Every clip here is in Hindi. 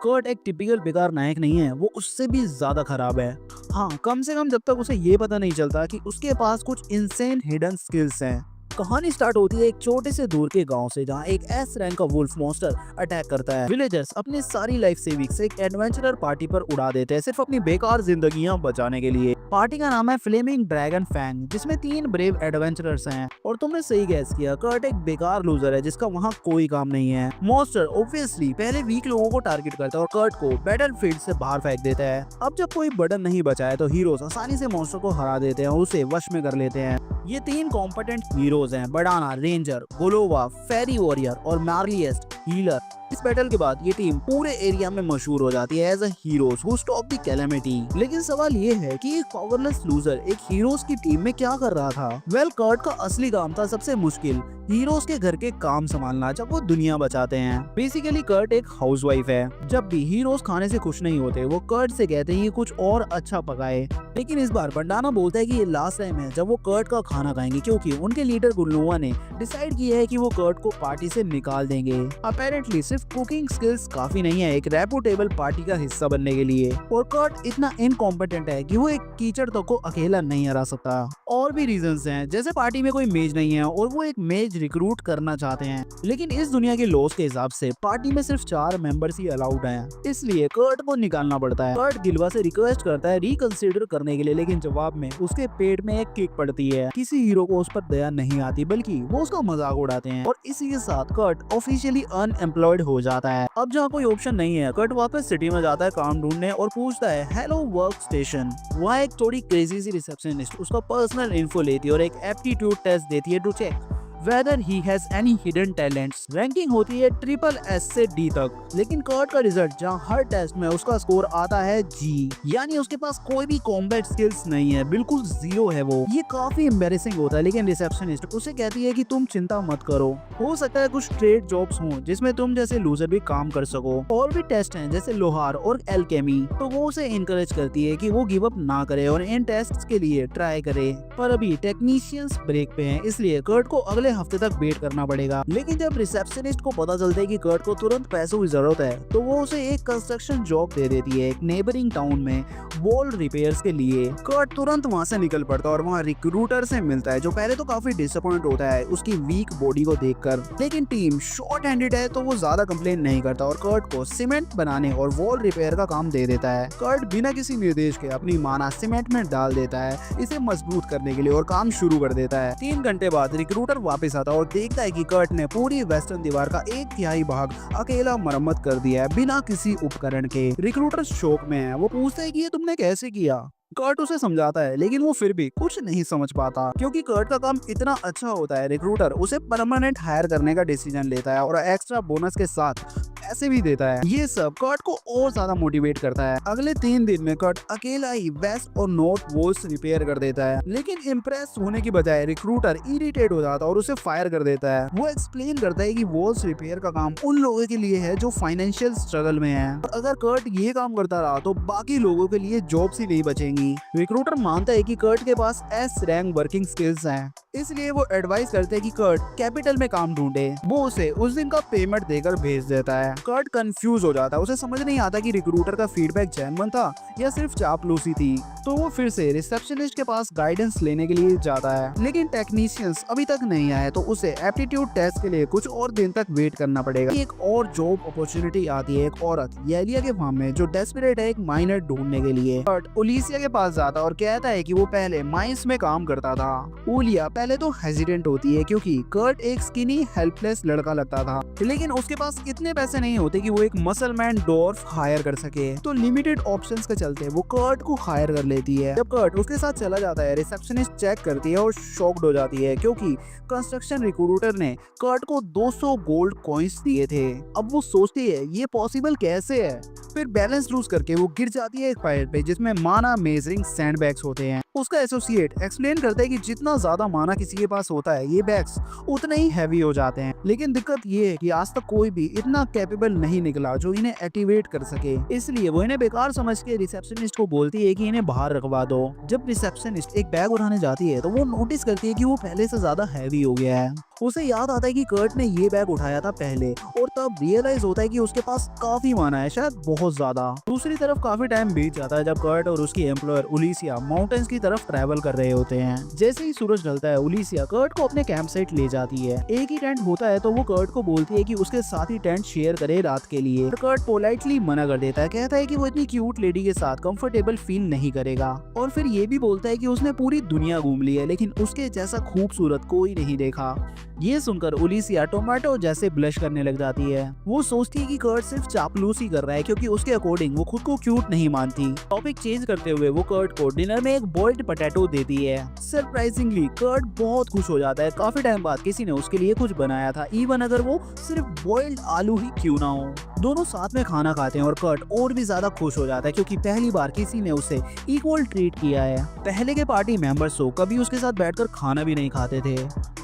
कर्ट एक टिपिकल बेकार नायक नहीं है, वो उससे भी ज्यादा खराब है। हाँ, कम से कम जब तक उसे ये पता नहीं चलता कि उसके पास कुछ इंसेन हिडन स्किल्स हैं। कहानी स्टार्ट होती है एक छोटे से दूर के गांव से, जहां एक एस रैंक का वुल्फ मॉन्स्टर अटैक करता है। विलेजर्स अपनी सारी लाइफ सेविंग्स एक एडवेंचरर पार्टी पर उड़ा देते हैं, सिर्फ अपनी बेकार जिंदगियां बचाने के लिए। पार्टी का नाम है फ्लेमिंग ड्रैगन फैंग, जिसमें 3 ब्रेव एडवेंचरर्स हैं। और तुमने सही गैस किया, कर्ट एक बेकार लूजर है जिसका वहाँ कोई काम नहीं है। मॉन्स्टर ऑब्वियसली पहले वीक लोगों को टारगेट करता है और कर्ट को बैटलफील्ड से बाहर फेंक देता है। अब जब कोई बटन नहीं बचा है तो हीरोज आसानी से मॉन्स्टर को हरा देते हैं और उसे वश में कर लेते हैं। ये 3 कॉम्पिटेंट हीरोज हैं, बडाना, रेंजर, गोलोवा, फेरी वॉरियर और मार्लिएस्ट हीलर। इस बैटल के बाद ये टीम पूरे एरिया में मशहूर हो जाती है as a heroes who stop the calamity. लेकिन सवाल ये है कि एक पावरलेस लूजर एक हीरोज की टीम में क्या कर रहा था? वेल, कर्ट का असली काम था सबसे मुश्किल, हीरोज के घर के काम संभालना जब वो दुनिया बचाते हैं। बेसिकली कर्ट एक हाउसवाइफ है। जब भी हीरोज खाने से खुश नहीं होते, वो कर्ट से कहते हैं कुछ और अच्छा पकाए। लेकिन इस बार बंडाना बोलता है कि ये लास्ट टाइम है जब वो कर्ट का खाना खाएंगे, क्योंकि उनके लीडर गुल्लुआ ने डिसाइड किया है कि वो कर्ट को पार्टी से निकाल देंगे। अपेरेंटली सिर्फ कुकिंग स्किल्स काफी नहीं है एक रेपुटेबल पार्टी का हिस्सा बनने के लिए, और कर्ट इतना इनकॉम्पिटेंट है कि वो एक कीचड़ तक को अकेला नहीं हरा सकता। और भी रीजंस हैं, जैसे पार्टी में कोई मेज नहीं है और वो एक मेज रिक्रूट करना चाहते हैं, लेकिन इस दुनिया के लॉस के हिसाब से पार्टी में सिर्फ 4 मेंबर्स ही अलाउड हैं, इसलिए कर्ट को निकालना पड़ता है। कर्ट गिल्वा से रिक्वेस्ट करता है रिकंसिडर करने के लिए, लेकिन जवाब में उसके पेट में एक किक पड़ती है। किसी हीरो को उस पर दया नहीं आती, बल्कि वो उसका मजाक उड़ाते हैं, और इसी के साथ कर्ट ऑफिशियली अनएम्प्लॉयड हो जाता है। अब जहाँ कोई ऑप्शन नहीं है, कर्ट वापस सिटी में जाता है काम ढूंढने और पूछता है हेलो वर्क स्टेशन। वहाँ एक थोड़ी क्रेजी सी रिसेप्शनिस्ट उसका पर्सनल इन्फो लेती है और एक एप्टीट्यूड टेस्ट देती है to check whether he has any hidden talents। Ranking होती है SSS से D तक, लेकिन कर्ट का रिजल्ट जहां हर टेस्ट में उसका स्कोर आता है G, यानी उसके पास कोई भी कॉम्बैट स्किल्स नहीं है, बिल्कुल जीरो है वो। ये काफी एम्बैरेसिंग होता है, लेकिन रिसेप्शनिस्ट उसे कहती है कि तुम चिंता मत करो, हो सकता है कुछ ट्रेड जॉब्स हों जिसमें तुम जैसे लूजर भी काम कर सको। और भी टेस्ट हैं जैसे लोहार और एल्केमी, तो वो उसे इनकरेज करती है कि वो गिव अप ना करे और इन टेस्ट्स के लिए ट्राई करे। पर अभी टेक्नीशियंस ब्रेक पे हैं, इसलिए कर्ट को अगले हफ्ते तक वेट करना पड़ेगा। लेकिन जब रिसेप्शनिस्ट को पता चलता है कि कर्ट को तुरंत पैसों की जरूरत है, तो वो उसे एक कंस्ट्रक्शन जॉब दे देती है एक नेबरिंग टाउन में वॉल रिपेयर्स के लिए। कर्ट तुरंत वहाँ से निकल पड़ता है और वहाँ रिक्रूटर से मिलता है, जो पहले तो काफी डिसअपॉइंट होता है उसकी वीक बॉडी को देखकर। लेकिन टीम शॉर्ट हैंडेड है तो वो ज्यादा कंप्लेन नहीं करता और कर्ट को सीमेंट बनाने और वॉल रिपेयर का काम दे देता है। कर्ट बिना किसी निर्देश के अपनी माना सीमेंट में डाल देता है इसे मजबूत करने के लिए, और काम शुरू कर देता है। 3 घंटे बाद रिक्रूटर वापस आता है और देखता है कि कर्ट ने पूरी वेस्टर्न दीवार का 1/3 भाग अकेला मरम्मत कर दिया है बिना किसी उपकरण के। रिक्रूटर शौक में है, वो पूछता है कि ये तुमने कैसे किया? कर्ट उसे समझाता है, लेकिन वो फिर भी कुछ नहीं समझ पाता, क्योंकि कर्ट का काम इतना अच्छा होता है रिक्रूटर उसे परमानेंट हायर करने का डिसीजन लेता है और एक्स्ट्रा बोनस के साथ पैसे भी देता है। ये सब कर्ट को और ज्यादा मोटिवेट करता है। अगले 3 दिन में कर्ट अकेला ही वेस्ट और नॉर्थ वॉल्स रिपेयर कर देता है, लेकिन इम्प्रेस होने की बजाय रिक्रूटर इरिटेट हो जाता है और उसे फायर कर देता है। वो एक्सप्लेन करता है कि वॉल्स रिपेयर का काम उन लोगों के लिए है जो फाइनेंशियल स्ट्रगल में है, और अगर कर्ट ये काम करता रहा तो बाकी लोगों के लिए जॉब्स ही नहीं बचेंगी। रिक्रूटर मानता है कि कर्ट के पास S रैंक वर्किंग स्किल्स हैं, इसलिए वो एडवाइस करते हैं कि कर्ट कैपिटल में काम ढूंढे। वो उसे उस दिन का पेमेंट देकर भेज देता है। कर्ट कंफ्यूज हो जाता है, उसे समझ नहीं आता कि रिक्रूटर का फीडबैक जेन्युइन था या सिर्फ चापलूसी थी। तो वो फिर से रिसेप्शनिस्ट के पास गाइडेंस लेने के लिए जाता है, लेकिन टेक्नीशियंस अभी तक नहीं आए, तो उसे एप्टीट्यूड टेस्ट के लिए कुछ और दिन तक वेट करना पड़ेगा। एक और जॉब अपॉर्चुनिटी आती है एक औरत येलिया के फार्म में, जो डेस्परेट है एक माइनर ढूंढने के लिए। कर्ट ओलिसिया के पास जाता है और कहता है कि वो पहले माइंस में काम करता था। ओलिया पहले तो हेजिडेंट होती है, क्योंकि कर्ट एक स्किनी हेल्पलेस लड़का लगता था, लेकिन उसके पास इतने पैसे नहीं होते कि वो एक मसलमैन डॉर्फ हायर कर सके, तो लिमिटेड ऑप्शंस के चलते वो कर्ट को हायर कर लेती है। जब कर्ट उसके साथ चला जाता है, रिसेप्शनिस्ट चेक करती है और शॉक्ड हो जाती है, क्योंकि कंस्ट्रक्शन रिक्रूटर ने कर्ट को 200 गोल्ड कॉइंस दिए थे। अब वो सोचती है ये पॉसिबल कैसे है। फिर बैलेंस लूज करके वो गिर जाती है एक फायर पे जिसमें माना मेजरिंग सैंडबैग्स होते हैं। उसका एसोसिएट एक्सप्लेन करता है कि जितना ज्यादा माना किसी के पास होता है ये बैग्स उतने ही हैवी हो जाते हैं, लेकिन दिक्कत ये है कि आज तक कोई भी इतना कैपेबल नहीं निकला जो इन्हें एक्टिवेट कर सके। इसलिए वो इन्हें बेकार समझ के रिसेप्शनिस्ट को बोलती है कि इन्हें बाहर रखवा दो। जब रिसेप्शनिस्ट एक बैग उठाने जाती है तो वो नोटिस करती है कि वो पहले से ज्यादा हैवी हो गया है। उसे याद आता है कि कर्ट ने ये बैग उठाया था पहले, और तब रियलाइज होता है कि उसके पास काफी माना है, शायद बहुत ज्यादा। दूसरी तरफ काफी टाइम बीत जाता है जब कर्ट और उसकी एम्प्लॉयर उलिसिया माउंटेन्स की तरफ ट्रैवल कर रहे होते हैं। जैसे ही सूरज ढलता है उलिसिया कर्ट को अपने कैंप साइट ले जाती है। एक ही टेंट होता है तो वो कर्ट को बोलती है कि उसके साथ ही टेंट शेयर करे रात के लिए। कर्ट पोलाइटली मना कर देता है, कहता है कि वो इतनी क्यूट लेडी के साथ कंफर्टेबल फील नहीं करेगा, और फिर ये भी बोलता है कि उसने पूरी दुनिया घूम ली है लेकिन उसके जैसा खूबसूरत कोई नहीं देखा। ये सुनकर उलिसिया टोमेटो जैसे ब्लश करने लग जाती है। वो सोचती है कि कर्ट सिर्फ चापलूसी कर रहा है क्योंकि उसके अकॉर्डिंग वो खुद को क्यूट नहीं मानती। टॉपिक चेंज करते हुए वो कर्ट को डिनर में एक बॉइल्ड पोटैटो देती है। सरप्राइजिंगली कर्ट बहुत खुश हो जाता है, काफी टाइम बाद किसी ने उसके लिए कुछ बनाया था, इवन अगर वो सिर्फ बॉइल्ड आलू ही क्यों ना हो। दोनों साथ में खाना खाते हैं और कर्ट और भी ज्यादा खुश हो जाता है क्योंकि पहली बार किसी ने उसे इक्वल ट्रीट किया है। पहले के पार्टी मेंबर्स तो कभी उसके साथ बैठकर खाना भी नहीं खाते थे।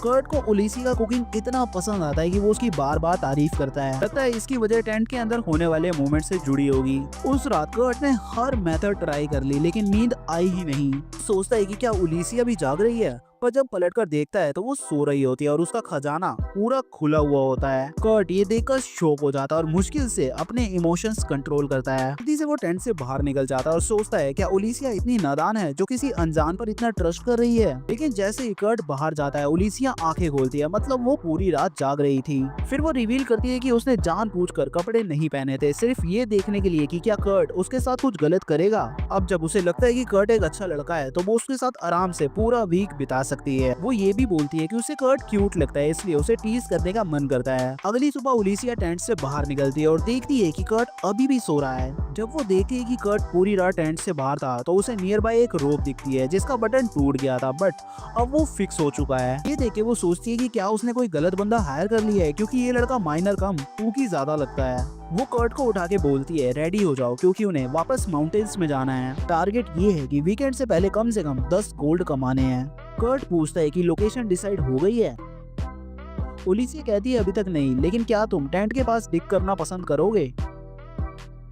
कर्ट को उलिसिया का कुकिंग इतना पसंद आता है कि वो उसकी बार बार तारीफ करता है। लगता है इसकी वजह टेंट के अंदर होने वाले मोमेंट से जुड़ी होगी। उस रात कर्ट ने हर मेथड ट्राई कर ली लेकिन नींद आई ही नहीं। सोचता है कि क्या उलिसिया भी जाग रही है, पर जब पलटकर देखता है तो वो सो रही होती है और उसका खजाना पूरा खुला हुआ होता है। कर्ट ये देखकर शॉक हो जाता है और मुश्किल से अपने इमोशंस कंट्रोल करता है। जल्दी से वो टेंट से बाहर निकल जाता है और सोचता है क्या उलिसिया इतनी नादान है जो किसी अनजान पर इतना ट्रस्ट कर रही है। लेकिन जैसे ही कर्ट बाहर जाता है उलिसिया आंखें खोलती है, मतलब वो पूरी रात जाग रही थी। फिर वो रिवील करती है कि उसने जानबूझकर कपड़े नहीं पहने थे, सिर्फ ये देखने के लिए कि क्या कर्ट उसके साथ कुछ गलत करेगा। अब जब उसे लगता है कि कर्ट एक अच्छा लड़का है तो वो उसके साथ आराम से पूरा वीक बिता सकती है। वो ये भी बोलती है कि उसे कर्ट क्यूट लगता है, इसलिए उसे टीज करने का मन करता है। अगली सुबह उलिसिया टेंट से बाहर निकलती है और देखती है कि कर्ट अभी भी सो रहा है। जब वो देखती है कि कर्ट पूरी रात टेंट से बाहर था तो उसे नियर बाय एक रोप दिखती है जिसका बटन टूट गया था, बट अब वो फिक्स हो चुका है। ये देख के वो सोचती है कि क्या उसने कोई गलत बंदा हायर कर लिया है क्योंकि ये लड़का माइनर कम टूकी ज्यादा लगता है। वो कर्ट को उठा के बोलती है रेडी हो जाओ क्योंकि उन्हें वापस माउंटेन्स में जाना है। टारगेट ये है कि वीकेंड से पहले कम से कम 10 गोल्ड कमाने हैं। कर्ट पूछता है कि लोकेशन डिसाइड हो गई है। उलिसिया कहती है अभी तक नहीं, लेकिन क्या तुम टेंट के पास डिग करना पसंद करोगे।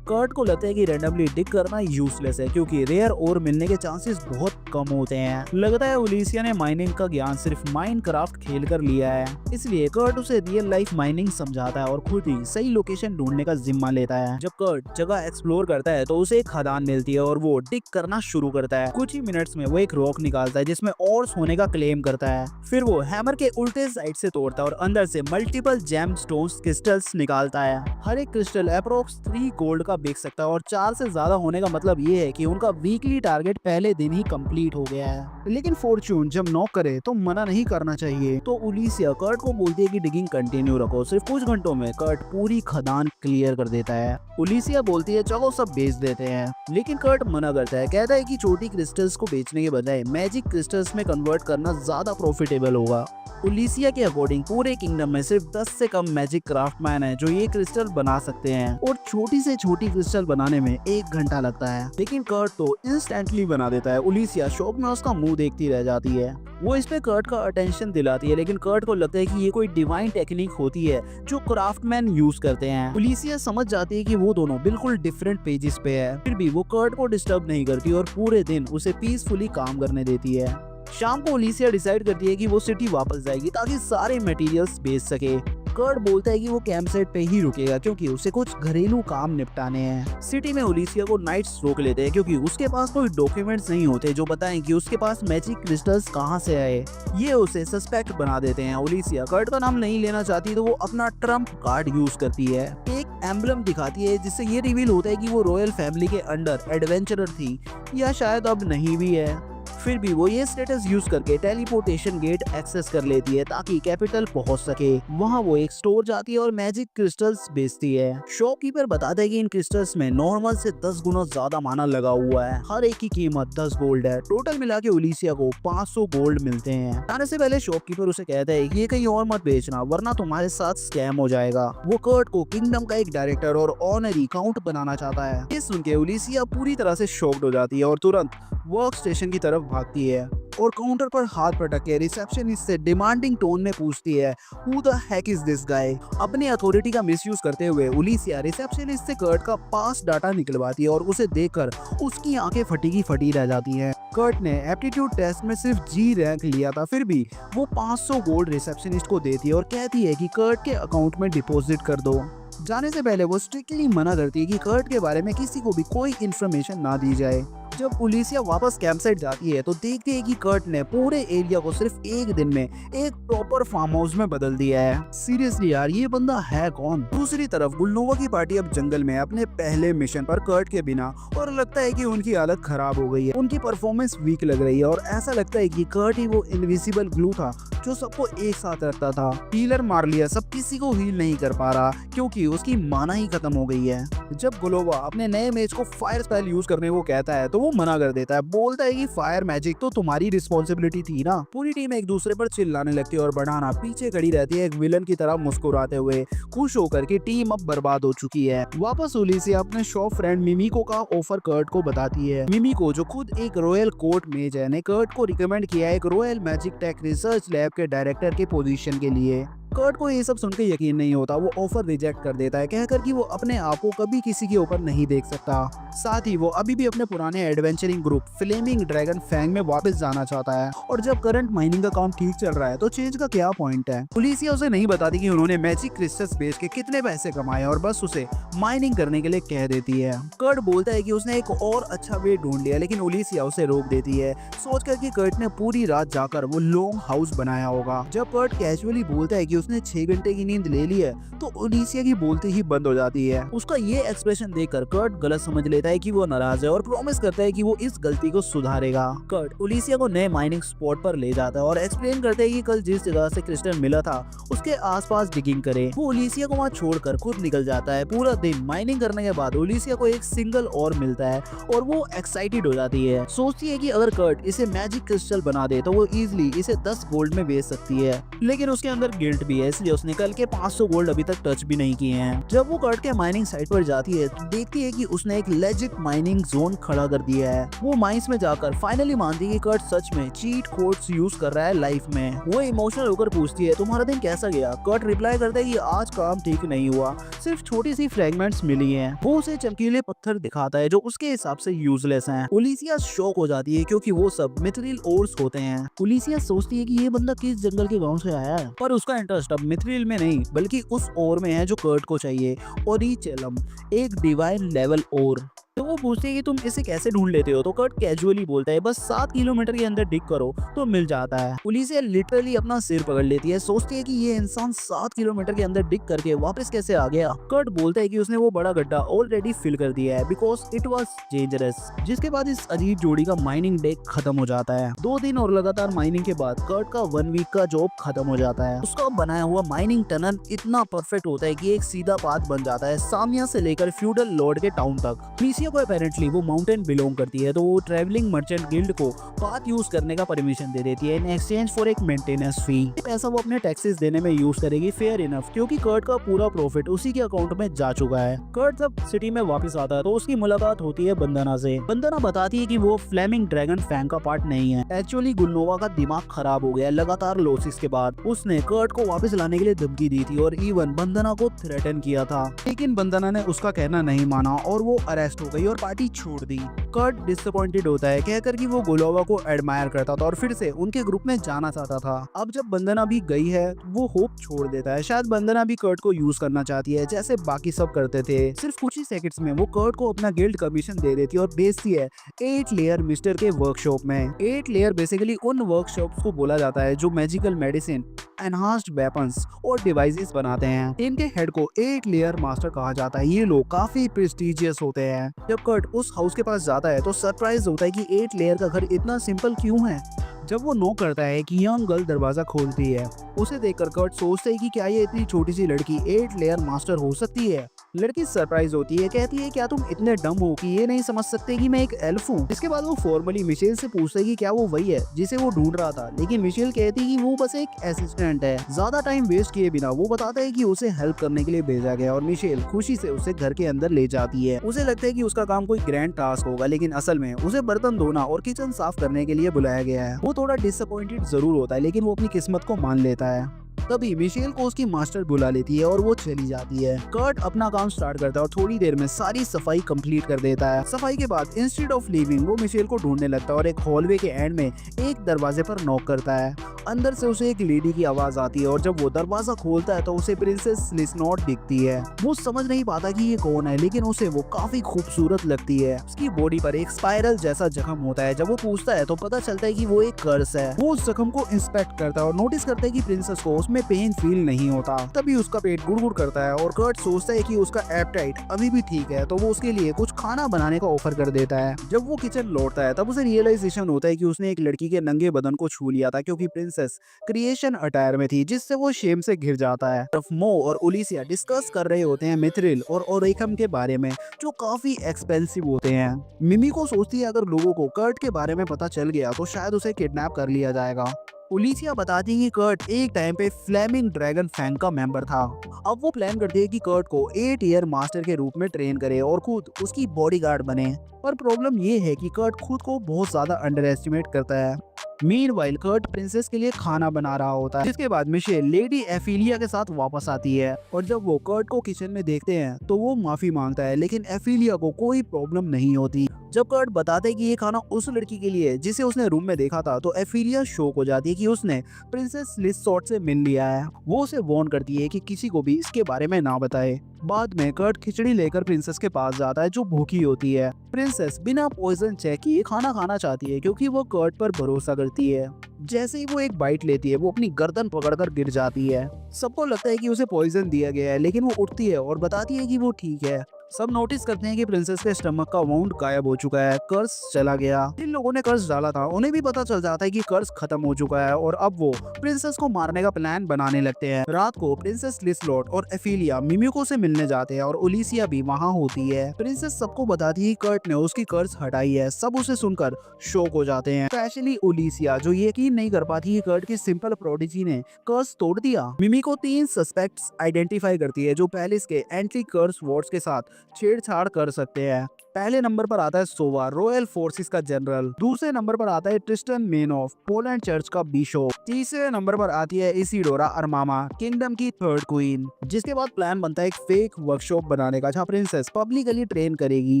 कर्ट को लगता है कि रैंडमली डिग करना यूजलेस है क्योंकि रेयर और मिलने के चांसेस बहुत कम होते हैं। लगता है उलिसिया ने माइनिंग का ज्ञान सिर्फ माइनक्राफ्ट खेल कर लिया है, इसलिए कर्ट उसे रियल लाइफ माइनिंग समझाता है और खुद ही सही लोकेशन ढूंढने का जिम्मा लेता है। जब कर्ट जगह एक्सप्लोर करता है तो उसे एक खदान मिलती है और वो डिग करना शुरू करता है। कुछ ही मिनट्स में वो एक रॉक निकालता है जिसमें ऑर्स होने का क्लेम करता है। फिर वो हैमर के उल्टे साइड से तोड़ता है और अंदर से मल्टीपल जेम स्टोन्स क्रिस्टल्स निकालता है। हर एक क्रिस्टल अप्रोक्स 3 गोल्ड का बिक सकता है और 4 से ज्यादा होने का मतलब ये है कि उनका वीकली टारगेट पहले दिन ही कंप्लीट हो गया है। लेकिन फॉर्च्यून जब नॉक करे तो मना नहीं करना चाहिए, तो उलिसिया कर्ट को बोलती है कि डिगिंग कंटिन्यू रखो। सिर्फ कुछ घंटों में कर्ट पूरी खदान क्लियर कर देता है। उलिसिया बोलती है चलो सब बेच देते हैं, लेकिन कर्ट मना करता है, कहता है कि छोटी क्रिस्टल्स को बेचने के बजाय मैजिक क्रिस्टल्स में कन्वर्ट करना ज्यादा प्रॉफिटेबल होगा। उलिसिया के अकॉर्डिंग पूरे किंगडम में सिर्फ 10 से कम मैजिक क्राफ्टमैन है जो ये क्रिस्टल बना सकते हैं और छोटी से छोटी क्रिस्टल बनाने में 1 घंटा लगता है, लेकिन कर्ट तो इंस्टेंटली बना देता है। उलिसिया शॉक में उसका मुंह देखती रह जाती है। वो इस पे कर्ट का अटेंशन दिलाती है, लेकिन कर्ट को लगता है कि ये कोई डिवाइन टेक्निक होती है जो क्राफ्टमैन यूज करते हैं। उलिसिया समझ जाती है कि वो दोनों बिल्कुल डिफरेंट पेजेस पे है, फिर भी वो कर्ट को डिस्टर्ब नहीं करती और पूरे दिन उसे पीसफुली काम करने देती है। शाम को उलिसिया डिसाइड करती है कि वो सिटी वापस जाएगी ताकि सारे मटेरियल्स बेच सके। कर्ट बोलता है कि वो कैंप साइट पे ही रुकेगा क्योंकि उसे कुछ घरेलू काम निपटाने हैं। सिटी में उलिसिया को नाइट्स रोक लेते हैं क्योंकि उसके पास कोई डॉक्यूमेंट्स नहीं होते जो बताएं कि उसके पास मैजिक क्रिस्टल्स कहां से आए। ये उसे सस्पेक्ट बना देते हैं। उलिसिया कर्ट का नाम नहीं लेना चाहती तो वो अपना ट्रम्प कार्ड यूज करती है। एक एम्बलम दिखाती है जिससे ये रिवील होता है कि वो रॉयल फैमिली के अंडर एडवेंचरर थी, या शायद अब नहीं भी है। फिर भी वो ये स्टेटस यूज करके टेलीपोर्टेशन गेट एक्सेस कर लेती है ताकि कैपिटल पहुंच सके। वहां वो एक स्टोर जाती है और मैजिक क्रिस्टल्स बेचती है। शॉपकीपर बताता है कि इन क्रिस्टल्स में नॉर्मल से 10 गुना ज्यादा माना लगा हुआ है। हर एक की कीमत 10 गोल्ड है। टोटल मिला के उलिसिया को 500 गोल्ड मिलते हैं। जाने से पहले शॉपकीपर उसे कहता है कि ये कहीं और मत बेचना वरना तुम्हारे साथ स्कैम हो जाएगा। वो कर्ट को किंगडम का एक डायरेक्टर और ऑनरी काउंट बनाना चाहता है। ये सुन के उलिसिया पूरी तरह से शॉक्ड हो जाती है और तुरंत वर्क स्टेशन की तरफ भागती है और काउंटर पर हाथ पटक के रिसेप्शनिस्ट से डिमांडिंग टोन में पूछती है, who the heck is this guy. अपनी अथॉरिटी का मिसयूज करते हुए उलिसिया रिसेप्शनिस्ट से कर्ट का पास डाटा निकलवाती है और उसे देखकर उसकी आंखें फटी की फटी रह जाती हैं। कर्ट ने एप्टीट्यूड टेस्ट में सिर्फ जी रैंक लिया था, फिर भी वो 500 गोल्ड रिसेप्शनिस्ट को देती है और कहती है कि कर्ट के अकाउंट में डिपॉजिट कर दो। जाने से पहले वो स्ट्रिक्टली मना करती है कि कर्ट के बारे में किसी को भी कोई इन्फॉर्मेशन ना दी जाए। जब पुलिसिया वापस कैंपसाइट जाती है तो देखती है कि कर्ट ने पूरे एरिया को सिर्फ एक दिन में एक प्रॉपर फार्म हाउस में बदल दिया है। सीरियसली यार, ये बंदा है कौन। दूसरी तरफ गुलनोवा की पार्टी अब जंगल में अपने पहले मिशन पर कर्ट के बिना, और लगता है कि उनकी हालत खराब हो गई है। उनकी परफॉर्मेंस वीक लग रही है और ऐसा लगता है कि कर्ट ही वो इनविजिबल ग्लू था जो सबको एक साथ रखता था। हीलर मार लिया, सब किसी को हील नहीं कर पा रहा क्योंकि उसकी माना ही खत्म हो गई है। जब गुलोवा अपने नए मेज को फायर स्पेल यूज करने को कहता है तो वो मना कर देता है, बोलता है कि फायर मैजिक तो तुम्हारी रिस्पॉन्सिबिलिटी थी ना। पूरी टीम एक दूसरे पर चिल्लाने लगती है और बढ़ाना पीछे खड़ी रहती है एक विलन की तरह मुस्कुराते हुए, खुश होकर कि टीम अब बर्बाद हो चुकी है। वापस उलिसिया अपने शॉप फ्रेंड मिमिको का ऑफर कर्ट को बताती है। मिमिको जो खुद एक रॉयल कोर्ट मेज है ने कर्ट को रिकमेंड किया एक royal magic tech research lab के डायरेक्टर के पोजीशन के लिए। कर्ट को ये सब सुन के यकीन नहीं होता, वो ऑफर रिजेक्ट कर देता है कहकर कि वो अपने आप को कभी किसी के ऊपर नहीं देख सकता। साथ ही वो अभी भी अपने पुराने adventuring group flaming dragon fang में वापस जाना चाहता है। और जब करंट माइनिंग का काम ठीक चल रहा है तो चेंज का क्या पॉइंट है। पुलिसिया उसे नहीं बताती कि उन्होंने मैजिक क्रिस्टल्स बेच के कितने पैसे कमाए और बस उसे माइनिंग करने के लिए कह देती है। कर्ट बोलता है कि उसने एक और अच्छा वे ढूंढ लिया, लेकिन उलिसिया उसे रोक देती है, सोचकर कि कर्ट ने पूरी रात जाकर वो लॉन्ग हाउस बनाया होगा। जब कर्ट कैजुअली बोलता है कि उसने 6 घंटे की नींद ले ली है तो उलिसिया की बोलते ही बंद हो जाती है। उसका ये एक्सप्रेशन देखकर कर्ट गलत समझ लेता है कि वो नाराज है और प्रॉमिस करता है कि वो इस गलती को सुधारेगा। कर्ट उलिसिया को नए माइनिंग स्पॉट पर ले जाता है और एक्सप्लेन करता है कि कल जिस जगह से क्रिस्टल मिला था उसके आसपास डिगिंग करे। वो उलिसिया को वहाँ छोड़कर खुद निकल जाता है। पूरा दिन माइनिंग करने के बाद उलिसिया को एक सिंगल और मिलता है और वो एक्साइटेड हो जाती है। सोचती है कि अगर कर्ट इसे मैजिक क्रिस्टल बना दे तो वो इजिली इसे 10 गोल्ड में बेच सकती है, लेकिन उसके अंदर गिल्ट भी है, इसलिए उसने कल के 500 गोल्ड अभी तक टच भी नहीं किए हैं। जब वो कर्ट के माइनिंग साइट पर जाती है तो देखती है कि उसने एक लेजिट माइनिंग जोन खड़ा कर दिया है। वो माइंस में जाकर फाइनली मानती है कि कर्ट सच में चीट कोड्स यूज कर रहा है लाइफ में। वो इमोशनल होकर पूछती है, तुम्हारा दिन कैसा गया। कर्ट रिप्लाई करता है कि आज काम ठीक नहीं हुआ, सिर्फ छोटी सी फ्रेगमेंट्स मिली हैं। वो उसे चमकीले पत्थर दिखाता है जो उसके हिसाब से यूजलेस हैं। उलिसिया शॉक हो जाती है क्योंकि वो सब मिथ्रिल ओर्स होते हैं। उलिसिया सोचती है कि ये बंदा किस जंगल के गांव से आया है, पर उसका इंटरेस्ट अब मिथ्रिल में नहीं बल्कि उस ओर में है जो कर्ट को चाहिए, ओरिचेलम, एक डिवाइन लेवल ओर। तो वो पूछते हैं कि तुम इसे कैसे ढूंढ लेते हो, तो कर्ट कैजुअली बोलता है बस 7 किलोमीटर के अंदर डिग करो तो मिल जाता है। पुलिस लिटरली अपना सिर पकड़ लेती है, सोचती है कि ये इंसान 7 किलोमीटर के अंदर डिग करके वापस कैसे आ गया। कर्ट बोलता है कि उसने वो बड़ा गड्ढा ऑलरेडी फिल कर दिया है बिकॉज इट वॉज डेंजरस। जिसके बाद इस अजीब जोड़ी का माइनिंग डे खत्म हो जाता है। 2 दिन और लगातार माइनिंग के बाद कर्ट का 1 वीक का जॉब खत्म हो जाता है। उसका बनाया हुआ माइनिंग टनल इतना परफेक्ट होता है कि एक सीधा पाथ बन जाता है सामिया से लेकर फ्यूडल लॉर्ड के टाउन तक। को अपेरेंटली वो माउंटेन बिलोंग करती है तो वो ट्रैवलिंग मर्चेंट गिल्ड को पाथ यूज करने का परमिशन दे देती है इन एक्सचेंज फॉर एक मेंटेनेंस फी। पैसा वो अपने टैक्सेस देने में यूज करेगी, फेयर इनफ, क्योंकि कर्ट का पूरा प्रॉफिट उसी के अकाउंट में जा चुका है। कर्ट जब सिटी में वापस आता है तो उसकी मुलाकात होती है बंदना से। बंदना बताती है कि वो फ्लेमिंग ड्रैगन फैंग का पार्ट नहीं है। एक्चुअली गुलनोवा का दिमाग खराब हो गया लगातार लॉसेस के बाद। उसने कर्ट को वापस लाने के लिए धमकी दी थी और इवन बंदना को थ्रेटन किया था, लेकिन बंदना ने उसका कहना नहीं माना और वो अरेस्ट हो गई और पार्टी छोड़ दी। कर्ट डिसअपॉइंटेड होता है कहकर कि वो गुलनोवा को एडमायर करता था और फिर से उनके ग्रुप में जाना चाहता था। अब जब बंदना भी गई है वो होप छोड़ देता है। शायद बंदना भी कर्ट को यूज करना चाहती है जैसे बाकी सब करते थे। सिर्फ कुछ ही सेकंड्स में वो कर्ट को अपना गिल्ड कमीशन दे देती है और भेजती है 8 लेयर मिस्टर के वर्कशॉप में। 8 लेयर बेसिकली उन वर्कशॉप्स को बोला जाता है जो मैजिकल मेडिसिन, एनहांस्ड वेपन्स और डिवाइसेस बनाते हैं। इनके हेड को 8 लेयर मास्टर कहा जाता है। ये लोग काफी प्रेस्टिजियस होते हैं। जब कर्ट उस हाउस के पास जाता है तो सरप्राइज होता है कि 8 लेयर का घर इतना सिंपल क्यों है। जब वो नो करता है कि यंग गर्ल दरवाजा खोलती है, उसे देखकर कर्ट सोचता है कि क्या ये इतनी छोटी सी लड़की 8 लेयर मास्टर हो सकती है। लड़की सरप्राइज होती है, कहती है क्या तुम इतने डम हो कि ये नहीं समझ सकते कि मैं एक एल्फ हूँ। इसके बाद वो फॉर्मली मिशेल से पूछता है कि क्या वो वही है जिसे वो ढूंढ रहा था, लेकिन मिशेल कहती है कि वो बस एक असिस्टेंट है। ज्यादा टाइम वेस्ट किए बिना वो बताता है कि उसे हेल्प करने के लिए भेजा गया और मिशेल खुशी से उसे घर के अंदर ले जाती है। उसे लगता है कि उसका काम कोई ग्रैंड टास्क होगा, लेकिन असल में उसे बर्तन धोना और किचन साफ करने के लिए बुलाया गया है। वो थोड़ा डिसअपॉइंटेड जरूर होता है, लेकिन वो अपनी किस्मत को मान लेता है। तभी मिशेल को उसकी मास्टर बुला लेती है और वो चली जाती है। कर्ट अपना काम स्टार्ट करता है और थोड़ी देर में सारी सफाई कंप्लीट कर देता है। सफाई के बाद इंस्टेड ऑफ लीविंग वो मिशेल को ढूंढने लगता है और एक हॉलवे के एंड में एक दरवाजे पर नॉक करता है। अंदर से उसे एक लेडी की आवाज आती है और जब वो दरवाजा खोलता है तो उसे प्रिंसेस लिसनॉट दिखती है। वो समझ नहीं पाता कि ये कौन है, लेकिन उसे वो काफी खूबसूरत लगती है। उसकी बॉडी पर एक स्पाइरल जैसा जख्म होता है। जब वो पूछता है तो पता चलता है कि वो एक कर्स है। वो उस जख्म को इंस्पेक्ट करता है और नोटिस करता है कि प्रिंसेस को उसमें पेन फील नहीं होता। तभी उसका पेट गुड़गुड़ करता है और कर्ट सोचता है कि उसका एपेटाइट अभी भी ठीक है, तो वो उसके लिए कुछ खाना बनाने का ऑफर कर देता है। जब वो किचन लौटता है तब उसे रियलाइजेशन होता है कि उसने एक लड़की के नंगे बदन को छू लिया था, क्योंकि प्रिंसेस क्रिएशन अटायर में थी, जिससे वो शेम से घिर जाता है। तरफ मो और ओलिसिया डिस्कस कर रहे होते हैं मिथ्रिल और ओरेकम के बारे में, जो काफी एक्सपेंसिव होते हैं। मिमी को सोचती है अगर लोगों को कर्ट के बारे में पता चल गया तो शायद उसे किडनैप कर लिया जाएगा। ओलिसिया बताती है कि कर्ट एक टाइम पे फ्लेमिंग ड्रैगन फैंग का मेंबर था। अब वो प्लान करती है कि कर्ट को 8 ईयर मास्टर के रूप में ट्रेन करे और खुद उसकी बॉडीगार्ड बने। पर प्रॉब्लम ये है कि कर्ट खुद को बहुत ज्यादा अंडर एस्टिमेट करता है। मीनवाइल कर्ट प्रिंसेस के लिए खाना बना रहा होता है, जिसके बाद मिशेल लेडी एफिलिया के साथ वापस आती है और जब वो कर्ट को किचन में देखते हैं तो वो माफी मांगता है, लेकिन एफिलिया को कोई प्रॉब्लम नहीं होती। जब कर्ट बताते हैं कि ये खाना उस लड़की के लिए जिसे उसने रूम में देखा था, तो एफिलिया शॉक हो जाती है कि उसने प्रिंसेस लिसॉट से मिल लिया है। वो उसे वार्न करती है कि किसी को भी इसके बारे में ना बताए। बाद में कर्ट खिचड़ी लेकर प्रिंसेस के पास जाता है जो भूखी होती है। प्रिंसेस बिना पॉइजन चेक किए खाना खाना चाहती है क्योंकि वो कर्ट पर भरोसा करती है। जैसे ही वो एक बाइट लेती है वो अपनी गर्दन पकड़कर गिर जाती है। सबको लगता है कि उसे पॉइजन दिया गया है, लेकिन वो उठती है और बताती है कि वो ठीक है। सब नोटिस करते हैं कि प्रिंसेस के स्टमक का वाउंड गायब हो चुका है, कर्स चला गया। जिन लोगों ने कर्स डाला था उन्हें भी पता चल जाता है कि कर्स खत्म हो चुका है और अब वो प्रिंसेस को मारने का प्लान बनाने लगते हैं। रात को प्रिंसेस लिसलॉट और एफिलिया मिमिको से मिलने जाते हैं और ओलिसिया भी वहाँ होती है। प्रिंसेस सबको बताती है कर्ट ने उसकी कर्स हटाई है। सब उसे सुनकर शॉक हो जाते हैं, स्पेशली ओलिसिया जो यकीन नहीं कर पाती कि कर्ट की सिंपल प्रोडिजी ने कर्स तोड़ दिया। मिमिको 3 सस्पेक्ट्स आइडेंटिफाई करती है जो पैलेस के एंटी कर्स वॉर्ड्स के साथ छेड़छाड़ कर सकते हैं। पहले नंबर पर आता है सोवा, रॉयल फोर्सेस का जनरल। दूसरे नंबर पर आता है ट्रिस्टन मेनॉफ, पोलैंड चर्च का बिशप। तीसरे नंबर पर आती है इसिडोरा अरमामा, किंगडम की 3rd क्वीन। जिसके बाद प्लान बनता है एक फेक वर्कशॉप बनाने का जहाँ प्रिंसेस पब्लिकली ट्रेन करेगी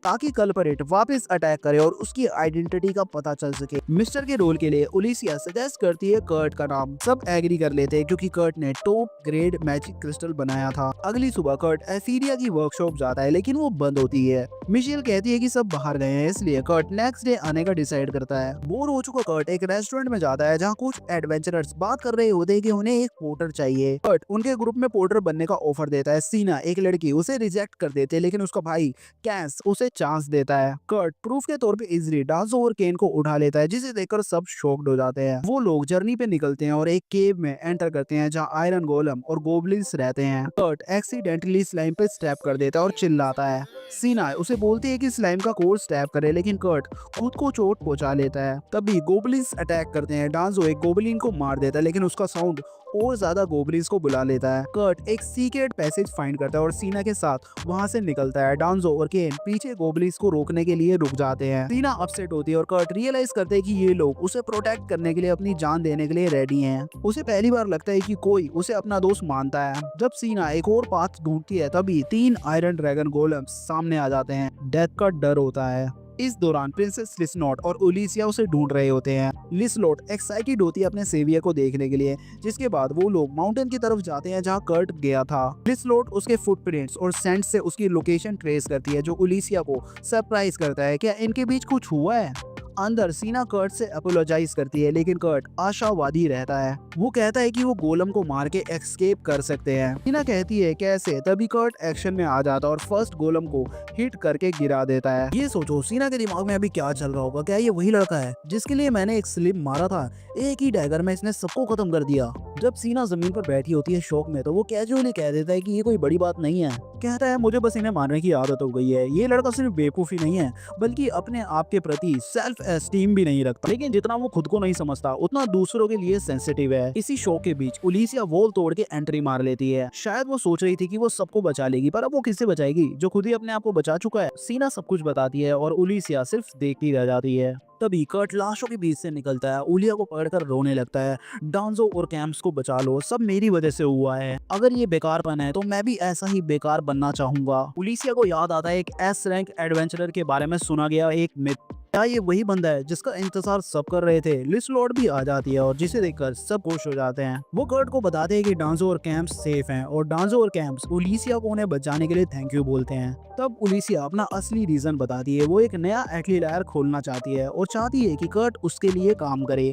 ताकि कल्परेट वापस अटैक करे और उसकी आइडेंटिटी का पता चल सके। मिस्टर के रोल के लिए ओलिसिया सजेस्ट करती है कर्ट का नाम। सब एग्री कर लेते हैं क्योंकि कर्ट ने टॉप ग्रेड मैजिक क्रिस्टल बनाया था। अगली सुबह कर्ट एफिलिया की वर्कशॉप जाता है, लेकिन वो बंद होती है। मिशेल कहती है कि सब बाहर गए हैं, इसलिए कर्ट नेक्स्ट डे आने का डिसाइड करता है। बोर हो चुका कर्ट एक रेस्टोरेंट में जाता है जहाँ कुछ एडवेंचरर्स बात कर रहे होते हैं कि उन्हें एक पोर्टर चाहिए। कर्ट उनके ग्रुप में पोर्टर बनने का ऑफर देता है। सीना एक लड़की उसे रिजेक्ट कर देते हैं, लेकिन उसका भाई कैस उसे चांस देता है। कर्ट प्रूफ के तौर पे इजरी डांसो और केन को उठा लेता है, जिसे देखकर सब शॉक्ड हो जाते हैं। वो लोग जर्नी पे निकलते हैं और एक केव में एंटर करते हैं जहाँ आयरन गोलम और गोबलिन्स रहते हैं। कर्ट एक्सीडेंटली स्लाइम पे स्टेप कर देता है और चिल्लाता है। सीना उसे बोलती है कि स्लाइम का कोर्स स्टैप करे, लेकिन कर्ट खुद को चोट पहुंचा लेता है। तभी गोबलिन्स अटैक करते हैं। डांजो एक गोबलिन को मार देता है, लेकिन उसका साउंड और ज्यादा गोबलिन्स को बुला लेता है। कर्ट एक सीक्रेट पैसेज फाइंड करता है और सीना के साथ वहां से निकलता है। डांजो और केन पीछे गोबलिन्स को रोकने के लिए रुक जाते हैं। सीना अपसेट होती है और कर्ट रियलाइज करते हैं कि ये लोग उसे प्रोटेक्ट करने के लिए अपनी जान देने के लिए रेडी हैं। उसे पहली बार लगता है कि कोई उसे अपना दोस्त मानता है। जब सीना एक और पाथ ढूंढती है तभी 3 आयरन ड्रैगन गोलम्स सामने आ जाते हैं। डेथ का डर होता है। इस दौरान प्रिंसेस लिसनॉट और ओलिसिया उसे ढूंढ रहे होते हैं। लिसनॉट एक्साइटेड होती है अपने सेवियर को देखने के लिए, जिसके बाद वो लोग माउंटेन की तरफ जाते हैं जहां कर्ट गया था। लिसनॉट उसके फुटप्रिंट्स और सेंट से उसकी लोकेशन ट्रेस करती है, जो ओलिसिया को सरप्राइज करता है। क्या इनके बीच कुछ हुआ है? अंदर सीना कर्ट से अपोलोजाइज करती है, लेकिन कर्ट आशावादी रहता है। वो कहता है कि वो गोलम को मार के एस्केप कर सकते हैं। सीना कहती है कैसे, तभी कर्ट एक्शन में आ जाता है और फर्स्ट गोलम को हिट करके गिरा देता है। ये सोचो सीना के दिमाग में अभी क्या चल रहा होगा। क्या ये वही लड़का है जिसके लिए मैंने एक स्लिप मारा था? एक ही डैगर में इसने सबको खत्म कर दिया। जब सीना जमीन पर बैठी होती है शौक में, तो वो कैजुअली कह देता है कि ये कोई बड़ी बात नहीं है। कहता है मुझे बस इन्हें मारने की आदत हो गई है। ये लड़का सिर्फ बेवकूफी नहीं है, बल्कि अपने आप के प्रति सेल्फ एस्टीम भी नहीं रखता। लेकिन जितना वो खुद को नहीं समझता, उतना दूसरों के लिए सेंसिटिव है। इसी शो के बीच उलिसिया वॉल तोड़ के एंट्री मार लेती है। शायद वो सोच रही थी कि वो सबको बचा लेगी, पर अब वो किससे बचाएगी जो खुद ही अपने आप को बचा चुका है। सीना सब कुछ बताती है और उलिसिया सिर्फ देखती रह जाती है। तभी कर्ट लाशों के बीच से निकलता है, उलिया को पकड़कर रोने लगता है। डांजो और कैम्प्स को बचा लो, सब मेरी वजह से हुआ है। अगर ये बेकारपन है तो मैं भी ऐसा ही बेकार बनना चाहूंगा। उलिसिया को याद आता है एक एस रैंक एडवेंचरर के बारे में सुना गया एक मिथ। क्या ये वही बंदा है जिसका इंतजार सब कर रहे थे? लिसलॉर्ड भी आ जाती है और जिसे देखकर सब खुश हो जाते हैं। वो कर्ट को बताते हैं कि डांजो और कैम्प्स सेफ हैं और डांजो और कैम्प्स उलिसिया को उन्हें बचाने के लिए थैंक यू बोलते हैं। तब उलिसिया अपना असली रीजन बताती है। वो एक नया एटलीलायर खोलना चाहती है और चाहती है कि कर्ट उसके लिए काम करे।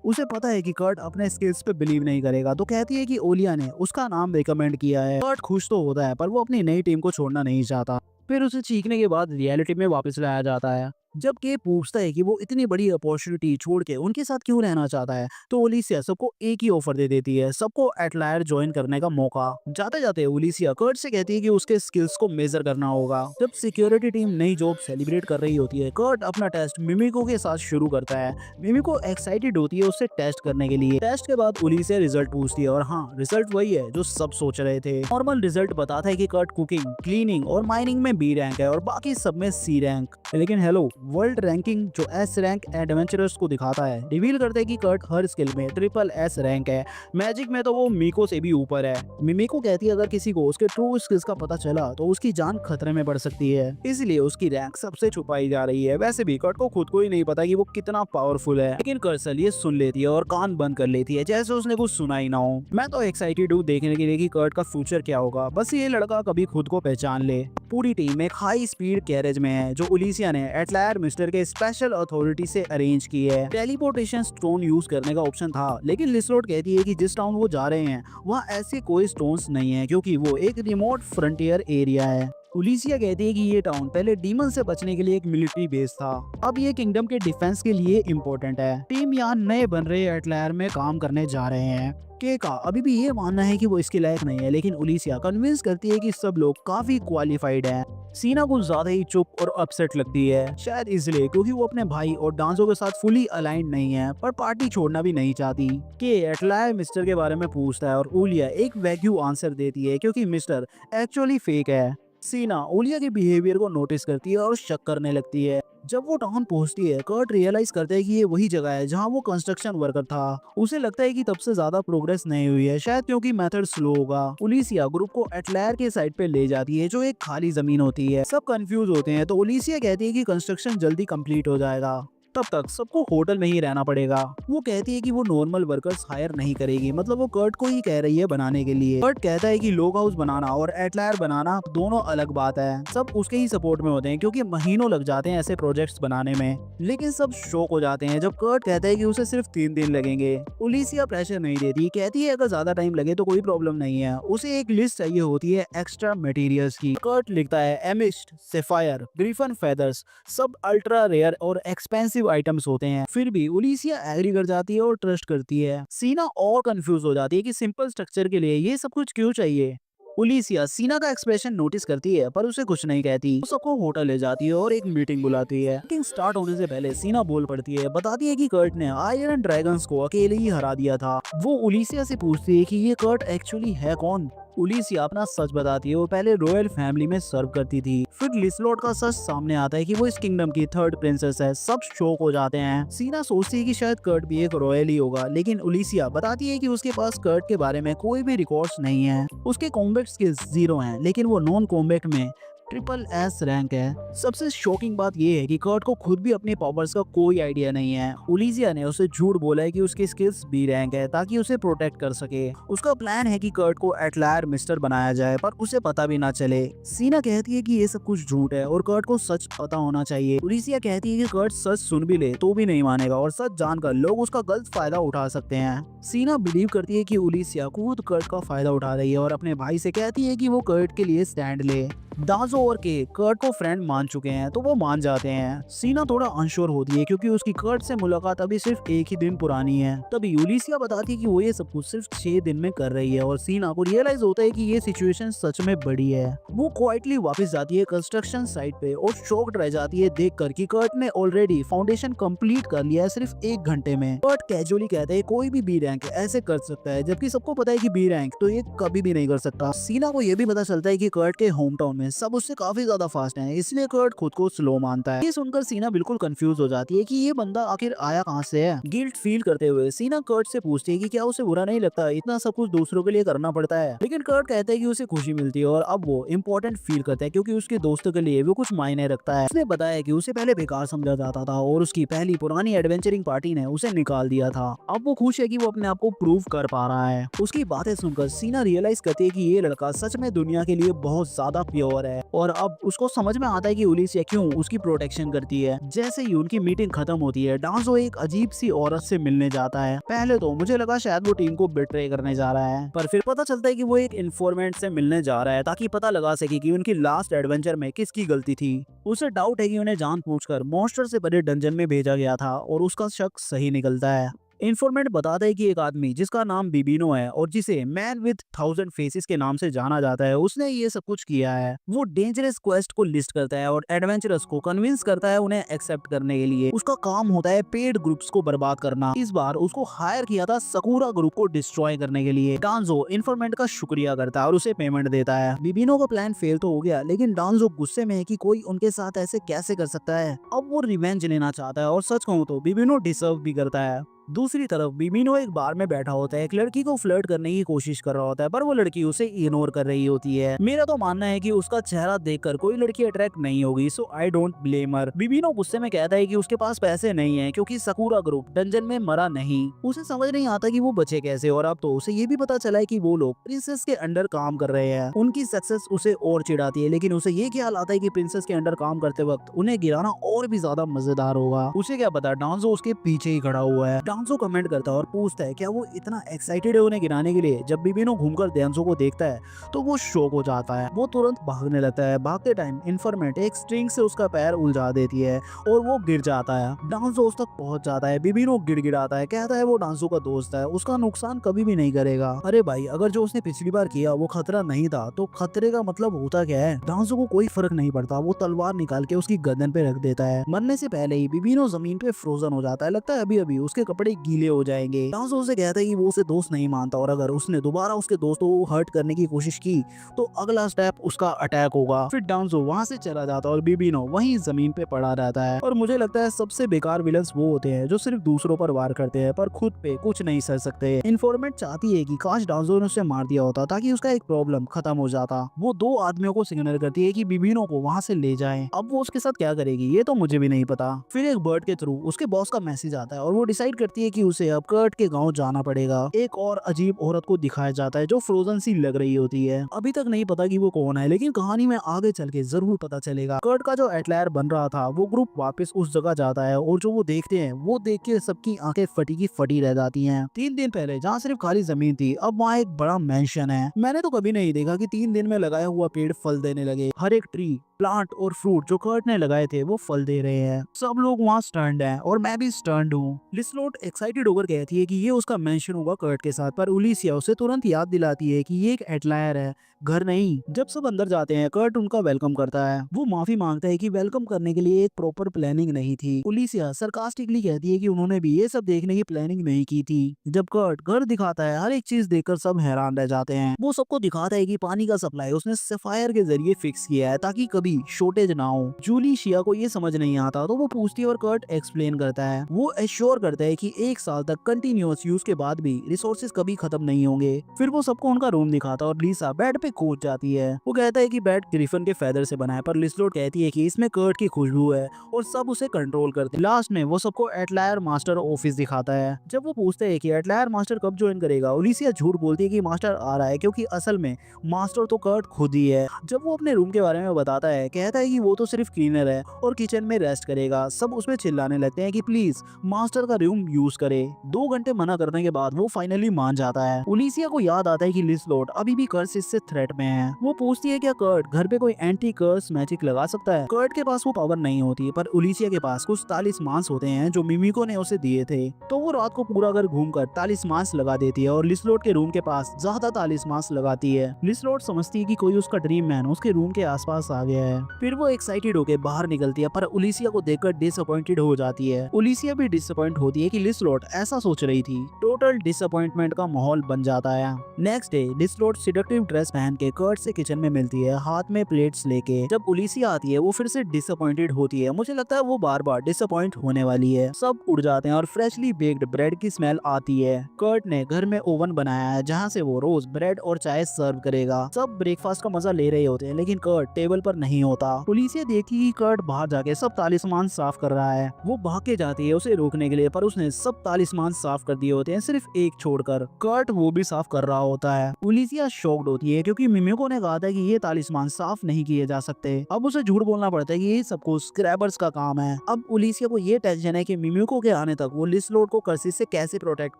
उसे पता है कि कर्ट अपने स्किल्स पे बिलीव नहीं करेगा, तो कहती है कि ओलिया ने उसका नाम रिकमेंड किया है। कर्ट खुश तो होता है, पर वो अपनी नई टीम को छोड़ना नहीं चाहता। फिर उसे चीखने के बाद रियलिटी में वापस लाया जाता है। जब के पूछता है कि वो इतनी बड़ी अपॉर्चुनिटी छोड़ के उनके साथ क्यों रहना चाहता है, तो ओलिसिया सबको एक ही ऑफर दे देती है, सबको एटलायर ज्वाइन करने का मौका। जाते जाते ओलिसिया कर्ट से कहती है कि उसके स्किल्स को मेजर करना होगा। जब सिक्योरिटी टीम नई जॉब सेलिब्रेट कर रही होती है, कर्ट अपना टेस्ट मिमिको के साथ शुरू करता है। मिमिको एक्साइटेड होती है उससे टेस्ट करने के लिए। टेस्ट के बाद ओलिसिया रिजल्ट पूछती है और हाँ, रिजल्ट वही है जो सब सोच रहे थे। नॉर्मल रिजल्ट बताता है कि कर्ट कुकिंग, क्लीनिंग और माइनिंग में बी रैंक है और बाकी सब में सी रैंक। लेकिन हेलो, वर्ल्ड रैंकिंग जो एस रैंक एडवेंचरर्स को दिखाता है, रिवील करते हैं कि कर्ट हर स्किल में ट्रिपल एस रैंक है। मैजिक में तो वो मीको से भी ऊपर है। मिमिको कहती है अगर किसी को उसके ट्रू स्किल्स का पता चला तो उसकी जान खतरे में पड़ सकती है, इसलिए उसकी रैंक सबसे छुपाई जा रही है। वैसे भी कर्ट को खुद को ही नहीं पता कि वो कितना पावरफुल है, लेकिन कर्सल ये सुन लेती है और कान बंद कर लेती है जैसे उसने कुछ सुना ही ना हो। मैं तो एक्साइटेड हूँ देखने के लिए कि कर्ट का फ्यूचर क्या होगा। बस ये लड़का कभी खुद को पहचान ले। पूरी टीम एक हाई स्पीड कैरेज में है जो उलिसिया ने एटलायर मिस्टर के स्पेशल अथॉरिटी से अरेंज की है। टेलीपोर्टेशन स्टोन यूज करने का ऑप्शन था, लेकिन लिसलॉर्ड कहती है कि जिस टाउन वो जा रहे हैं वहाँ ऐसे कोई स्टोन्स नहीं है, क्योंकि वो एक रिमोट फ्रंटियर एरिया है। उलिसिया कहती है कि ये टाउन पहले डीमन से बचने के लिए एक मिलिट्री बेस था, अब ये किंगडम के डिफेंस के लिए इम्पोर्टेंट है। टीम यहाँ नए बन रहे एटलायर में काम करने जा रहे हैं। के का अभी भी ये मानना है कि वो इसके लायक नहीं है, लेकिन उलिसिया कन्विंस करती है कि सब लोग काफी क्वालिफाइड हैं। सीना कुछ ज्यादा ही चुप और अपसेट लगती है, शायद इसलिए क्योंकि वो अपने भाई और डांसो के साथ फुली अलाइंड नहीं है, पर पार्टी छोड़ना भी नहीं चाहती। के एटलायर मिस्टर के बारे में पूछता है और उलिया एक वैग्यू आंसर देती है क्योंकि मिस्टर एक्चुअली फेक है। सीना उलिया के बिहेवियर को नोटिस करती है और शक करने लगती है। जब वो टाउन पहुंचती है, कर्ट रियलाइज करता है कि ये वही जगह है जहां वो कंस्ट्रक्शन वर्कर था। उसे लगता है कि तब से ज्यादा प्रोग्रेस नहीं हुई है, शायद क्योंकि मेथड स्लो होगा। उलिसिया ग्रुप को एटलायर के साइड पे ले जाती है जो एक खाली जमीन होती है। सब कंफ्यूज होते हैं, तो उलिसिया कहती है कि कंस्ट्रक्शन जल्दी कंप्लीट हो जाएगा, तब तक सबको होटल में ही रहना पड़ेगा। वो कहती है कि वो नॉर्मल वर्कर्स हायर नहीं करेगी, मतलब वो कर्ट को ही कह रही है बनाने के लिए। कर्ट कहता है कि लॉग हाउस बनाना और एटलायर बनाना दोनों अलग बात है। सब उसके ही सपोर्ट में होते हैं क्योंकि महीनों लग जाते हैं ऐसे प्रोजेक्ट्स बनाने में। लेकिन सब शॉक हो जाते हैं जब कर्ट कहता है कि उसे सिर्फ 3 दिन लगेंगे। उलिसिया प्रेशर नहीं देती, कहती है अगर ज्यादा टाइम लगे तो कोई प्रॉब्लम नहीं है। उसे एक लिस्ट चाहिए होती है एक्स्ट्रा मटेरियल्स की। कर्ट लिखता है एमिस्ट, सेफायर, ग्रिफन फेदर्स, सब अल्ट्रा रेयर और एक्सपेंसिव आइटम्स होते हैं। फिर भी उलिसिया एग्री कर जाती है और ट्रस्ट करती है। सीना और कंफ्यूज हो जाती है कि सिंपल स्ट्रक्चर के लिए ये सब कुछ क्यों चाहिए। उलिसिया सीना का एक्सप्रेशन नोटिस करती है पर उसे कुछ नहीं कहती। वो सबको होटल ले जाती है और एक मीटिंग बुलाती है। मीटिंग स्टार्ट होने से पहले सीना बोल पड़ती है, बताती है कि कर्ट ने आयरन ड्रैगन्स को अकेले ही हरा दिया था। वो उलिसिया से पूछती है कि ये कर्ट एक्चुअली है कौन। उलिसिया अपना सच बताती है, वो पहले रॉयल फैमिली में सर्व करती थी। फिर लिसलॉर्ड का सच सामने आता है कि वो इस किंगडम की 3rd प्रिंसेस है। सब शॉक हो जाते हैं। सीना सोचती है कि शायद कर्ट भी एक रॉयल ही होगा, लेकिन उलिसिया बताती है कि उसके पास कर्ट के बारे में कोई भी रिकॉर्ड्स नहीं है। उसके कॉम्बैट स्किल्स 0 हैं, लेकिन वो नॉन कॉम्बैट में ट्रिपल एस रैंक है। सबसे शॉकिंग बात यह है कि कर्ट को खुद भी अपने पावर्स का कोई आइडिया नहीं है। उलिसिया ने उसे झूठ बोला है कि उसकी स्किल्स बी रैंक है ताकि उसे प्रोटेक्ट कर सके। उसका प्लान है कि कर्ट को एटलायर मिस्टर बनाया जाए पर उसे पता भी ना चले। सीना कहती है कि ये सब कुछ झूठ है और कर्ट को सच पता होना चाहिए। उलिसिया कहती है कि कर्ट सच सुन भी ले तो भी नहीं मानेगा और सच जानकर लोग उसका गलत फायदा उठा सकते हैं। सीना बिलीव करती है कि उलिसिया खुद कर्ट का फायदा उठा रही है और अपने भाई से कहती है कि वो कर्ट के लिए स्टैंड ले। डांजो और के कर्ट को फ्रेंड मान चुके हैं तो वो मान जाते हैं। सीना थोड़ा अनश्योर होती है क्योंकि उसकी कर्ट से मुलाकात अभी सिर्फ एक ही दिन पुरानी है। तभी यूलिसिया बताती है कि वो ये सब कुछ सिर्फ 6 दिन में कर रही है और सीना को रियलाइज होता है कि ये सिचुएशन सच में बड़ी है। वो क्वाइटली वापस जाती है कंस्ट्रक्शन साइट पे और शॉक्ड रह जाती है देखकर कि कर्ट ने ऑलरेडी फाउंडेशन कंप्लीट कर लिया है सिर्फ 1 घंटे में। कर्ट कैजुअली कहते हैं कोई भी बी रैंक ऐसे कर सकता है, जबकि सबको पता है कि बी रैंक तो ये कभी भी नहीं कर सकता। सीना को ये भी पता चलता है कि कर्ट के होम टाउन में सब उससे काफी ज्यादा फास्ट है, इसलिए कर्ट खुद को स्लो मानता है। ये सुनकर सीना बिल्कुल कंफ्यूज हो जाती है कि ये बंदा आखिर आया कहाँ से है। गिल्ट फील करते हुए सीना कर्ट से पूछती है कि क्या उसे बुरा नहीं लगता इतना सब कुछ दूसरों के लिए करना पड़ता है, लेकिन कर्ट कहता है कि उसे खुशी मिलती है और अब वो इम्पोर्टेंट फील करता है क्योंकि उसके दोस्तों के लिए वो कुछ मायने रखता है। उसने बताया कि उसे पहले बेकार समझा जाता था और उसकी पहली पुरानी एडवेंचरिंग पार्टी ने उसे निकाल दिया था। अब वो खुश है कि वो अपने आप को प्रूव कर पा रहा है। उसकी बातें सुनकर सीना रियलाइज करती है कि ये लड़का सच में दुनिया के लिए बहुत ज्यादा प्योर है और अब उसको समझ में आता है कि यूलिसिया क्यों उसकी प्रोटेक्शन करती है। जैसे ही उनकी मीटिंग खत्म होती है डांजो एक अजीब सी औरत से मिलने जाता है। पहले तो मुझे लगा शायद वो टीम को बिट्रे करने जा रहा है, पर फिर पता चलता है कि वो एक इन्फॉर्मेंट से मिलने जा रहा है ताकि पता लगा सके कि उनकी लास्ट एडवेंचर में किसकी गलती थी। उसे डाउट है कि उन्हें जानबूझकर मॉन्स्टर से भरे डंजन में भेजा गया था और उसका शक सही निकलता है। इन्फॉर्मेंट बताता है कि एक आदमी जिसका नाम बिबिनो है और जिसे मैन विद 1000 फेसेस के नाम से जाना जाता है उसने ये सब कुछ किया है। वो डेंजरस क्वेस्ट को लिस्ट करता है और एडवेंचरस को कन्विंस करता है उन्हें एक्सेप्ट करने के लिए। उसका काम होता है पेड ग्रुप्स को बर्बाद करना। इस बार उसको हायर किया था सकूरा ग्रुप को डिस्ट्रॉय करने के लिए। डांजो इन्फॉर्मेंट का शुक्रिया करता है और उसे पेमेंट देता है। बिबिनो का प्लान फेल तो हो गया, लेकिन डांजो गुस्से में है कि कोई उनके साथ ऐसे कैसे कर सकता है। अब वो रिवेंज लेना चाहता है और सच कहूँ तो बिबिनो डिजर्व भी करता है। दूसरी तरफ बिबिनो एक बार में बैठा होता है, एक लड़की को फ्लर्ट करने की कोशिश कर रहा होता है पर वो लड़की उसे इग्नोर कर रही होती है। मेरा तो मानना है कि उसका चेहरा देखकर कोई लड़की अट्रैक्ट नहीं होगी, सो आई डोंट ब्लेम हर। बिबिनो गुस्से में कहता है कि उसके पास पैसे नहीं है क्योंकि सकूरा ग्रुप डंजन में मरा नहीं। उसे समझ नहीं आता कि वो बचे कैसे और अब तो उसे ये भी पता चला है कि वो लोग प्रिंसेस के अंडर काम कर रहे हैं। उनकी सक्सेस उसे और चिढ़ाती है, लेकिन उसे ये ख्याल आता है कि प्रिंसेस के अंडर काम करते वक्त उन्हें गिराना और भी ज्यादा मजेदार होगा। उसे क्या पता डांजो उसके पीछे ही खड़ा हुआ है। डांजो कमेंट करता है और पूछता है क्या वो इतना एक्साइटेड है उन्हें गिराने के लिए। जब बिबिनो घूमकर डांजो को देखता है तो वो शॉक हो जाता है। वो तुरंत भागने लगता है। भागते टाइम इन्फॉर्मेंट एक स्ट्रिंग से उसका पैर उलझा देती है और वो गिर जाता है। डांजो उस तक पहुंच जाता है। बिबिनो गिड़गिड़ाता है, कहता है वो डांजो का दोस्त है, उसका नुकसान कभी भी नहीं करेगा। अरे भाई, अगर जो उसने पिछली बार किया वो खतरा नहीं था तो खतरे का मतलब होता क्या है। डांजो को कोई फर्क नहीं पड़ता। वो तलवार निकाल के उसकी गर्दन पे रख देता है। मरने से पहले ही बिबिनो जमीन पे फ्रोजन हो जाता है। लगता है अभी अभी उसके कपड़े गीले हो जाएंगे। डांजो उसे कहता है कि वो उसे दोस्त नहीं मानता और अगर उसने दोबारा उसके दोस्तों को हर्ट करने की कोशिश की तो अगला स्टेप उसका अटैक होगा। फिर डांजो वहां से चला जाता है और बिबिनो वहीं जमीन पे पड़ा रहता है। और मुझे लगता है सबसे बेकार विलन्स वो होते हैं जो सिर्फ दूसरों पर वार करते हैं पर खुद पे कुछ नहीं सह सकते। इन्फॉर्मेंट चाहती है कि काश डांजो ने उसे मार दिया होता ताकि उसका एक प्रॉब्लम खत्म हो जाता। वो 2 आदमियों को सिग्नल करती है कि बिबिनो को वहां से ले जाएं। अब वो उसके साथ क्या करेगी ये तो मुझे भी नहीं पता। फिर एक बर्ड के थ्रू उसके बॉस का मैसेज आता है और वो डिसाइड करती है कि उसे अब कर्ट के गांव जाना पड़ेगा। एक और अजीब औरत को दिखाया जाता है जो फ्रोजन सी लग रही होती है। अभी तक नहीं पता कि वो कौन है, लेकिन कहानी में आगे चल के जरूर पता चलेगा। कर्ट का जो एटलायर बन रहा था वो ग्रुप वापस उस जगह जाता है और जो वो देखते हैं वो देख के सबकी आंखें फटी की फटी रह जाती हैं। 3 दिन पहले जहाँ सिर्फ खाली जमीन थी अब वहाँ एक बड़ा मेंशन है। मैंने तो कभी नहीं देखा कि 3 दिन में लगाया हुआ पेड़ फल देने लगे। हर एक ट्री, प्लांट और फ्रूट जो कर्ट ने लगाए थे वो फल दे रहे हैं। सब लोग वहाँ स्टन्ड हैं और मैं भी स्टन्ड हूँ। लिसलोट एक्साइटेड होकर कहती है कि ये उसका मेंशन होगा कर्ट के साथ, पर उलिसिया उसे तुरंत याद दिलाती है कि ये एक एटलायर है, घर नहीं। जब सब अंदर जाते हैं कर्ट उनका वेलकम करता है। वो माफी मांगता है कि वेलकम करने के लिए एक प्रॉपर प्लानिंग नहीं थी। उलिसिया सरकास्टिकली कहती है कि उन्होंने भी ये सब देखने की प्लानिंग नहीं की थी। जब कर्ट घर दिखाता है हर एक चीज देखकर सब हैरान रह जाते हैं। वो सबको दिखाता है कि पानी का सप्लाई उसने सफायर के जरिए फिक्स किया है ताकि कभी शॉर्टेज ना हो। जूली शिया को ये समझ नहीं आता तो वो पूछती है और कर्ट एक्सप्लेन करता है। वो एश्योर करता है कि 1 साल तक कंटिन्यूअस यूज के बाद भी रिसोर्सेज कभी खत्म नहीं होंगे। फिर वो सबको उनका रूम दिखाता और लीसा बेड पे कूद जाती है। वो कहता है कि बेड ग्रिफन के फेदर से बना है, पर लिसलोट कहती है कि इसमें कर्ट की खुशबू है और सब उसे कंट्रोल करते हैं। लास्ट में वो सबको एटलायर मास्टर ऑफिस दिखाता है। जब वो पूछते हैं कि एटलायर मास्टर कब ज्वाइन करेगा, उलिसिया झूठ बोलती है कि मास्टर आ रहा है क्योंकि असल में मास्टर तो कर्ट खुद ही है। जब वो अपने रूम के बारे में बताता है कहता है कि वो तो सिर्फ क्लीनर है और किचन में रेस्ट करेगा। सब उसमें चिल्लाने लगते हैं कि प्लीज मास्टर का रूम यूज करे। 2 घंटे मना करने के बाद वो फाइनली मान जाता है। ओलिसिया को याद आता है कि लिसलोट अभी भी कर्स से थ्रेट में है। वो पूछती है क्या कर्ट घर पे कोई एंटी कर्स मैजिक लगा सकता है। कर्ट के पास वो पावर नहीं होती, पर ओलिसिया के पास कुछ तालिस्मांस होते हैं जो मिमिको ने उसे दिए थे। तो वो रात को पूरा घर घूमकर तालिस्मांस लगा देती है और लिसलोट के रूम के पास ज्यादा तालिस्मांस लगाती है। लिसलोट समझती है कि कोई उसका ड्रीम मैन उसके रूम के आसपास आ गया है। फिर वो एक्साइटेड होकर बाहर निकलती है, पर ओलिसिया को देखकर डिसअपॉइंटेड हो जाती है। ओलिसिया भी डिसअपॉइंट होती है कि लिसलोट ऐसा सोच रही थी। टोटल डिसअपॉइंटमेंट का माहौल बन जाता है। नेक्स्ट डे लिसलोट सिडक्टिव ड्रेस पहन के कर्ट से किचन में मिलती है, हाथ में प्लेट्स लेके। जब ओलिसिया आती है वो फिर से डिसअपॉइंटेड होती है। मुझे लगता है वो बार बार डिसअपॉइंट होने वाली है। सब उड़ जाते हैं और फ्रेशली बेक्ड ब्रेड की स्मेल आती है। कर्ट ने घर में ओवन बनाया है जहाँ से वो रोज ब्रेड और चाय सर्व करेगा। सब ब्रेकफास्ट का मजा ले रहे होते हैं, लेकिन कर्ट टेबल पर नहीं होता। ओलिसिया देखती है कि कर्ट बाहर जाके सब तालिस्मान साफ कर रहा है। वो भाग के जाती है उसे रोकने के लिए, पर उसने सब तालिस्मान साफ कर दिए होते हैं, सिर्फ एक छोड़कर। कर्ट वो भी साफ कर रहा होता है। ओलिसिया शॉक्ड होती है क्योंकि मिमिको ने कहा था कि ये तालिस्मान साफ नहीं किए जा सकते। अब उसे झूठ बोलना पड़ता है कि ये सब कुछ स्क्रैबर्स का काम है। अब ओलिसिया को ये टेंशन है कि मिमिको के आने तक वो लिसलोट को कर्सिस से कैसे प्रोटेक्ट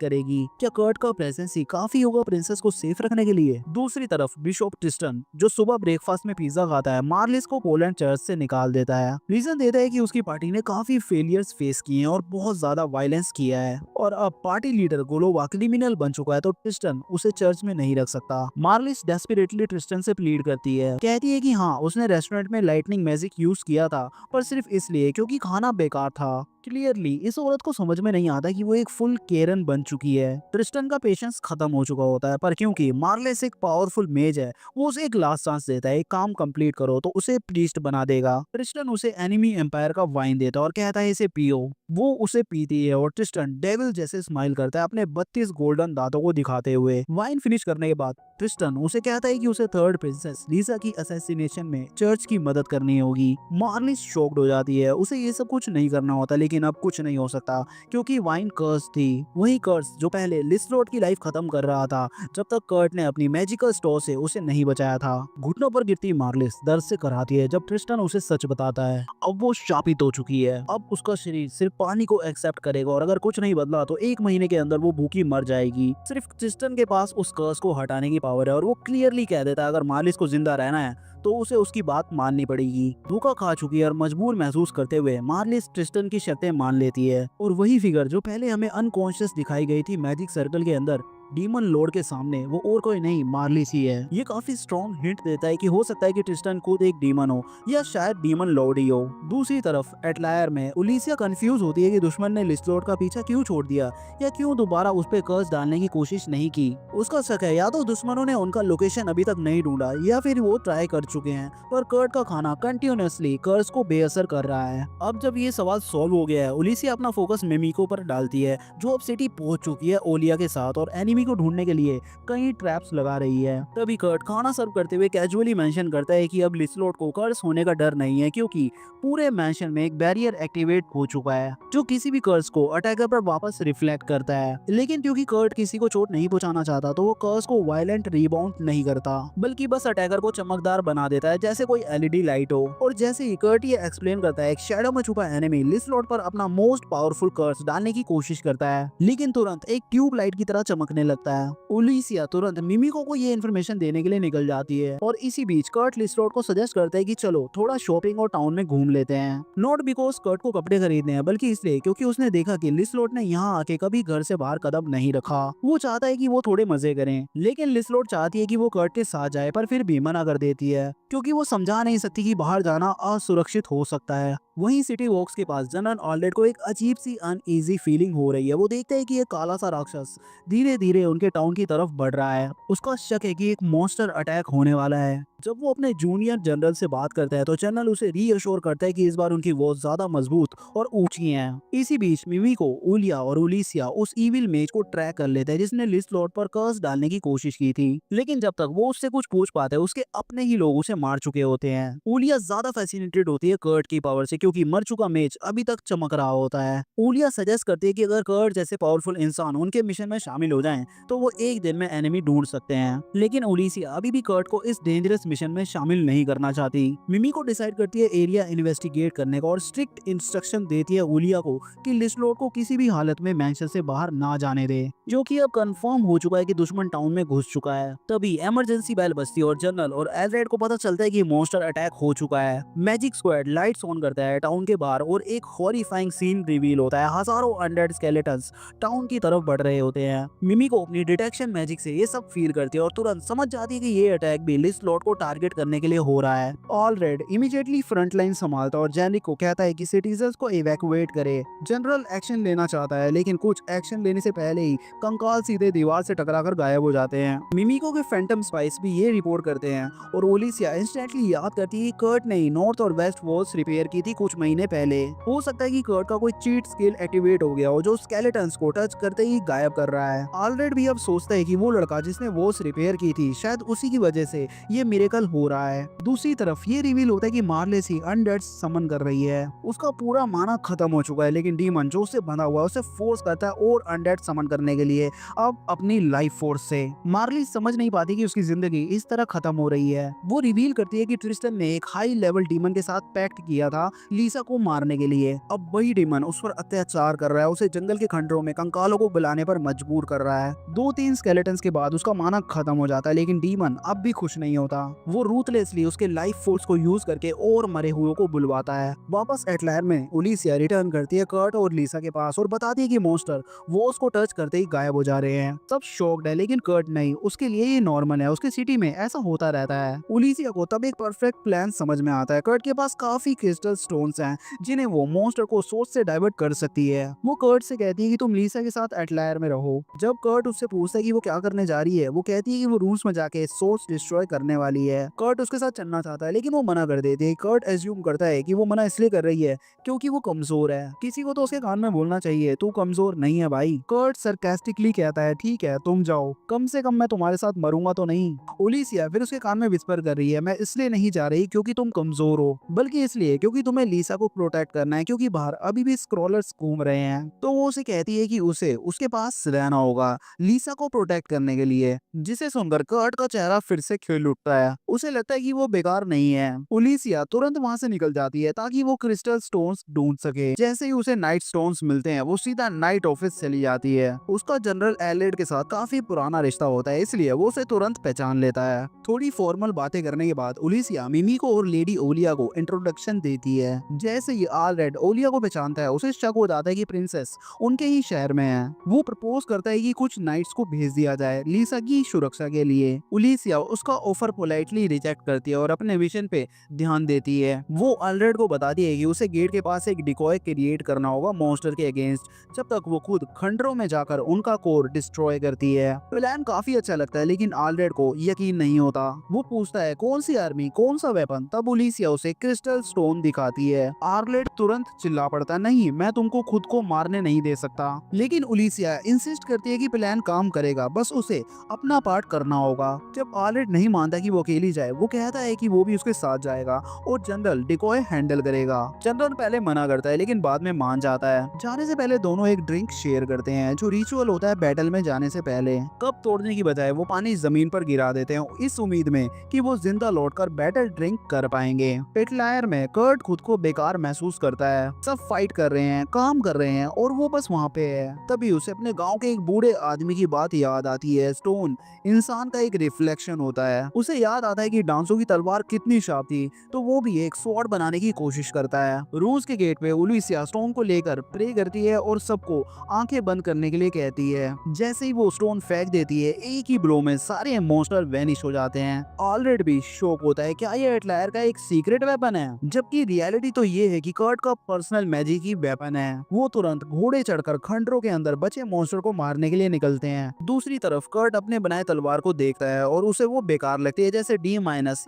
करेगी। क्या कर्ट का प्रेजेंस ही काफी होगा प्रिंसेस को सेफ रखने के लिए। दूसरी तरफ बिशप ट्रिस्टन जो सुबह ब्रेकफास्ट में पिज्जा खाता है, मार्लिस को पोलैंड चर्च से निकाल देता है। रीजन देता है कि उसकी पार्टी ने काफी फेलियर्स फेस किए हैं और बहुत ज्यादा वायलेंस किया है, और अब पार्टी लीडर गोलोवा क्रिमिनल बन चुका है, तो ट्रिस्टन उसे चर्च में नहीं रख सकता। मार्लिस डेस्परेटली ट्रिस्टन से प्लीड करती है, कहती है कि हाँ उसने रेस्टोरेंट में लाइटनिंग मैजिक यूज किया था, पर सिर्फ इसलिए क्योंकि खाना बेकार था। क्लियरली इस औरत को समझ में नहीं आता कि वो एक फुल केरन बन चुकी है। ट्रिस्टन का पेशेंस खत्म हो चुका होता है, पर क्योंकि मार्लिस एक पावरफुल मेज है, वो उसे एक लास्ट चांस देता है, एक काम कंप्लीट करो तो उसे प्रीस्ट बना देगा। ट्रिस्टन उसे एनिमी एम्पायर का वाइन देता है और कहता है इसे पियो। वो उसे पीती है और ट्रिस्टन डेविल जैसे स्माइल करता है अपने 32 गोल्डन दांतों को दिखाते हुए। वाइन फिनिश करने के बाद ट्रिस्टन उसे कहता है कि उसे थर्ड प्रिंसेस लीसा की असैसिनेशन में चर्च की मदद करनी होगी। मार्लिस शॉक्ड हो जाती है, उसे ये सब कुछ नहीं करना होता, लेकिन अब कुछ नहीं हो सकता क्योंकि वाइन कर्स थी। वही कर्स जो पहले लिसलोट की लाइफ खत्म कर रहा था जब तक कर्ट ने अपनी मैजिकल स्टोर से उसे नहीं बचाया था। घुटनों पर गिरती मार्लिस दर्द से कराती है जब ट्रिस्टन उसे सच बताता है। अब वो शापित हो चुकी है। अब उसका शरीर सिर्फ पानी को एक्सेप्ट करेगा और अगर कुछ नहीं बदला तो 1 महीने के अंदर वो भूखी मर जाएगी। सिर्फ ट्रिस्टन के पास उस कर्स को हटाने की पावर है और वो क्लियरली कह देता है अगर मार्लिस को जिंदा रहना है तो उसे उसकी बात माननी पड़ेगी। धोखा खा चुकी है और मजबूर महसूस करते हुए मार्लिस ट्रिस्टन की शर्तें मान लेती है, और वही फिगर जो पहले हमें अनकॉन्शियस दिखाई गई थी मैजिक सर्कल के अंदर डीमन लॉर्ड के सामने, वो और कोई नहीं मार्लिस ही है। ये काफी स्ट्रॉन्ग हिंट देता है कि हो सकता है कि ट्रिस्टन खुद एक डीमन हो या शायद डीमन लॉर्ड ही हो। दूसरी तरफ एटलायर में ओलिसिया कंफ्यूज होती है कि दुश्मन ने लिसलोट का पीछा क्यों छोड़ दिया या क्यों दोबारा उस पे कर्स डालने की कोशिश नहीं की। उसका शक है या तो दुश्मनों ने उनका लोकेशन अभी तक नहीं ढूंढा या फिर वो ट्राई कर चुके हैं, पर कर्ट का खाना कंटिन्यूअसली कर्स को बेअसर कर रहा है। अब जब ये सवाल सॉल्व हो गया है, ओलिसिया अपना फोकस मिमिको पर डालती है जो अब सिटी पहुंच चुकी है ओलिया के साथ और एनिमी को ढूंढने के लिए कई ट्रैप्स लगा रही है। तभी कर्ट खाना सर्व करते हुए कैजुअली मेंशन करता है कि अब लिसलोट को कर्स होने का डर नहीं है क्योंकि पूरे मैंशन में एक बैरियर एक्टिवेट हो चुका है जो किसी भी कर्स को अटैकर पर वापस रिफ्लेक्ट करता है। लेकिन क्योंकि कर्ट किसी को चोट नहीं पहुंचाना चाहता तो वो कर्स को वायलेंट रिबाउंड नहीं करता, बल्कि बस अटैकर को चमकदार बना देता है जैसे कोई एलईडी लाइट हो। और जैसे ही कर्ट ये एक्सप्लेन करता है, एक शैडो में छुपा एनिमी लिसलोट पर अपना मोस्ट पावरफुल कर्स डालने की कोशिश करता है, लेकिन तुरंत एक ट्यूब लाइट की तरह चमकने लगता है। ओलिसिया तुरंत मिमिको को ये इन्फॉर्मेशन देने के लिए निकल जाती है और इसी बीच कर्ट लिसलोट को सजेस्ट करता है कि चलो थोड़ा शॉपिंग और टाउन में घूम लेते हैं। नॉट बिकॉज कर्ट को कपड़े खरीदने हैं, बल्कि इसलिए क्योंकि उसने देखा कि लिसलोट ने यहाँ आके कभी घर से बाहर कदम नहीं रखा। वो चाहता है कि वो थोड़े मजे करें, लेकिन लिसलोट चाहती है कि वो कर्ट के साथ जाए, पर फिर भी मना कर देती है क्योंकि वो समझा नहीं सकती कि बाहर जाना असुरक्षित हो सकता है। वहीं सिटी वॉक्स के पास जनरल ऑर्लेट को एक अजीब सी अनईजी फीलिंग हो रही है। वो देखते हैं कि एक काला सा राक्षस धीरे धीरे उनके टाउन की तरफ बढ़ रहा है। उसका शक है कि एक मॉन्स्टर अटैक होने वाला है। जब वो अपने जूनियर जनरल से बात करता है तो जनरल उसे रीअश्योर करता है कि इस बार उनकी वॉच ज्यादा मजबूत और ऊंची है। इसी बीच मिमिको, ओलिया और ओलिसिया उस इविल मेज को ट्रैक कर लेते हैं जिसने लिसलोट पर कर्स डालने की कोशिश की थी, लेकिन जब तक वो उससे कुछ पूछ पाते हैं उसके अपने ही लोग उसे मार चुके होते हैं। ओलिया ज्यादा फैसिनेटेड होती है कर्ट की पावर से क्योंकि मर चुका मेज अभी तक चमक रहा होता है। ओलिया सजेस्ट करती है कि अगर कर्ट जैसे पावरफुल इंसान उनके मिशन में शामिल हो जाएं तो वो एक दिन में एनिमी ढूंढ सकते हैं, लेकिन ओलिसिया अभी भी कर्ट को इस डेंजरस मिशन में शामिल नहीं करना चाहती। मिमीको डिसाइड करती है एरिया इन्वेस्टिगेट करने का और स्ट्रिक्ट इंस्ट्रक्शन देती है ओलिया को कि लिस्लोट को किसी भी हालत में मैंशन से बाहर ना जाने दे, जो कि अब कंफर्म हो चुका है कि दुश्मन टाउन में घुस चुका है। तभी इमरजेंसी बेल बजती है और जनरल और एलरेड को पता चलता है कि मॉन्स्टर अटैक हो चुका है। मैजिक स्क्वाड लाइट्स ऑन करता है टाउन के बाहर और एक हॉरिफाइंग सीन रिवील होता है। हजारों अनडेड स्केलेटन्स टाउन की तरफ बढ़ रहे होते हैं। मिमीको अपनी डिटेक्शन मैजिक से ये सब फील करती है और तुरंत समझ जाती है कि ये अटैक भी लिस्लोट को टारगेट करने के लिए हो रहा है। ऑलरेड इमीडिएटली फ्रंट लाइन संभालता और जेनिक को कहता है कि सिटीजन्स को इवैक्यूएट करे। जनरल एक्शन लेना चाहता है लेकिन कुछ एक्शन लेने से पहले ही कंकाल सीधे दीवार से टकराकर गायब हो जाते हैं। मिमीको के फैंटम स्पाइस भी ये रिपोर्ट करते हैं और ओलिसिया इंस्टेंटली याद करती है कि कर्ट ने ही नॉर्थ और वेस्ट वॉल्स रिपेयर की थी कुछ महीने पहले। हो सकता है कि कर्ट का कोई चीट स्किल एक्टिवेट हो गया हो जो स्केलेटन्स को टच करते ही गायब कर रहा है। ऑलरेड भी अब सोचता है कि वो लड़का जिसने वॉल्स रिपेयर की थी शायद उसी की वजह से ये मिरेकल हो रहा है। दूसरी तरफ ये रिवील होता है कि मार्लेस ही अनडेड समन कर रही है। उसका पूरा माना खत्म हो चुका है लेकिन डीमन जो उससे बंधा हुआ है उसे फोर्स करता है और अनडेड समन करने के लिए अब अपनी लाइफ फोर्स से। मार्ली समझ नहीं पाती कि उसकी जिंदगी इस तरह खत्म हो रही है। वो रिवील करती है कि ट्रिस्टन ने एक हाई लेवल डीमन के साथ पैक्ट किया था लीसा को मारने के लिए। अब वही डीमन उस पर अत्याचार कर रहा है, उसे जंगल के खंडरों में कंकालों को बुलाने पर मजबूर कर रहा है। 2-3 स्केलेटन्स के बाद उसका माना खत्म हो जाता है लेकिन डीमन अब भी खुश नहीं होता। वो रूथलेसली उसके लाइफ फोर्स को यूज करके और मरे हुए को बुलवाता है। वापस एटलायर में ओलिसिया रिटर्न करती है कर्ट और लीसा के पास और बताती है कि मॉन्स्टर वो उसको टच करते ही गायब हो जा रहे हैं। सब शॉक्ड है लेकिन कर्ट नहीं, उसके लिए ये नॉर्मल है, उसके सिटी में ऐसा होता रहता है। ओलिसिया को तब एक परफेक्ट प्लान समझ में आता है। कर्ट के पास काफी क्रिस्टल स्टोन्स हैं जिन्हें वो मॉन्स्टर को सोर्स से डाइवर्ट कर सकती है। वो कर्ट से कहती है कि तुम लीसा के साथ एटलायर में रहो। जब कर्ट उससे पूछता है कि वो क्या करने जा रही है, वो कहती है कि वो रूम्स में जाके सोर्स डिस्ट्रॉय करने वाली है। कर्ट उसके साथ चलना चाहता है लेकिन वो मना कर देती है। कर्ट एज्यूम करता है कि वो मना इसलिए कर रही है क्योंकि वो कमजोर है। किसी को तो उसके कान में बोलना चाहिए तू कमजोर नहीं है भाई। कर्ट सरकास्टिकली कहता है ठीक है तुम जाओ, कम से कम मैं तुम्हारे साथ मरूंगा तो नहीं। ओलिसिया फिर उसके कान में विस्पर कर रही है मैं इसलिए नहीं जा रही क्योंकि तुम कमजोर हो, बल्कि इसलिए क्योंकि तुम्हें लीसा को प्रोटेक्ट करना है क्योंकि बाहर अभी भी स्क्रॉलर्स घूम रहे हैं। तो वो उसे कहती है कि उसे उसके पास रहना होगा लीसा को प्रोटेक्ट करने के लिए। जिसे सुनकर कर्ट का चेहरा फिर से खिल उठता है। उसे लगता है कि वो बेकार नहीं है। ओलिसिया तुरंत वहां से निकल जाती है ताकि वो क्रिस्टल स्टोन्स ढूंढ सके। जैसे ही उसे नाइट स्टोन्स मिलते हैं वो सीधा नाइट ऑफिस चली जाती है। उसका जनरल एलेड के साथ काफी पुराना रिश्ता होता है इसलिए वो उसे तुरंत पहचान लेता है। थोड़ी फॉर्मल बातें करने के बाद ओलिसिया मिमीको और लेडी ओलिया को इंट्रोडक्शन देती है। जैसे ही ऑलरेड ओलिया को पहचानता है उसे शक हो जाता है कि प्रिंसेस उनके ही शहर में है। वो प्रपोज करता है कि कुछ नाइट्स को भेज दिया जाए लीसा की सुरक्षा के लिए। ओलिसिया उसका ऑफर पोलाइटली रिजेक्ट करती है और अपने मिशन पे ध्यान देती है। वो ऑलरेड को बताती है कि उसे गेट के पास एक डिकॉय क्रिएट करना होगा मॉन्स्टर के अगेंस्ट जब तक वो खुद खंडरों में जाकर उनका कोर डिस्ट्रॉय करती है। प्लान काफी अच्छा लगता है लेकिन ऑलरेड को यकीन नहीं होता। वो पूछता है कौन सी आर्मी कौन सा वेपन, तब ओलिसिया उसे क्रिस्टल स्टोन दिखाती है। ऑलरेड तुरंत चिल्ला पड़ता नहीं मैं तुमको खुद को मारने नहीं दे सकता। लेकिन ओलिसिया इंसिस्ट करती है कि प्लान काम करेगा, बस उसे अपना पार्ट करना होगा। जब ऑलरेड नहीं मानता कि वो अकेली जाए वो कहता है कि वो भी उसके साथ जाएगा और जनरल डिकॉय हैंडल करेगा। जनरल पहले मना करता है लेकिन बाद में मान जाता है। जाने से पहले दोनों एक ड्रिंक शेयर करते हैं जो रिचुअल होता है बैटल में जाने से पहले। कप तोड़ने की बजाय वो पानी जमीन पर गिरा देते हैं इस उम्मीद में कि वो जिंदा लौटकर बैटल ड्रिंक कर पाएंगे। पेटलायर में कर्ट खुद को बेकार महसूस करता है। सब फाइट कर रहे हैं, काम कर रहे हैं और वो बस वहाँ पे है। तभी उसे अपने गांव के एक बूढ़े आदमी की बात याद आती है। स्टोन इंसान का एक रिफ्लेक्शन होता है। उसे याद आता है कि डांसो की तलवार कितनी शार्प थी, तो वो भी एक स्वॉर्ड बनाने की कोशिश करता है। रूस के गेट पे ओलिसिया स्टोन को लेकर प्रे करती है और सबको आंखें बंद करने के लिए कहती है। जैसे ही वो स्टोन फेंक देती है एक ही ब्लो में सारे मॉन्स्टर वैनिश हो जाते हैं। ऑलरेडी भी शॉक होता है क्या ये एटलायर का एक सीक्रेट वेपन है, जबकि रियलिटी तो ये है कि कर्ट का पर्सनल मैजिक ही वेपन है। वो तुरंत घोड़े चढ़कर खंडरों के अंदर बचे मॉन्स्टर को मारने के लिए निकलते हैं। दूसरी तरफ कर्ट अपने बनाए तलवार को देखता है और उसे वो बेकार लगती है जैसे D-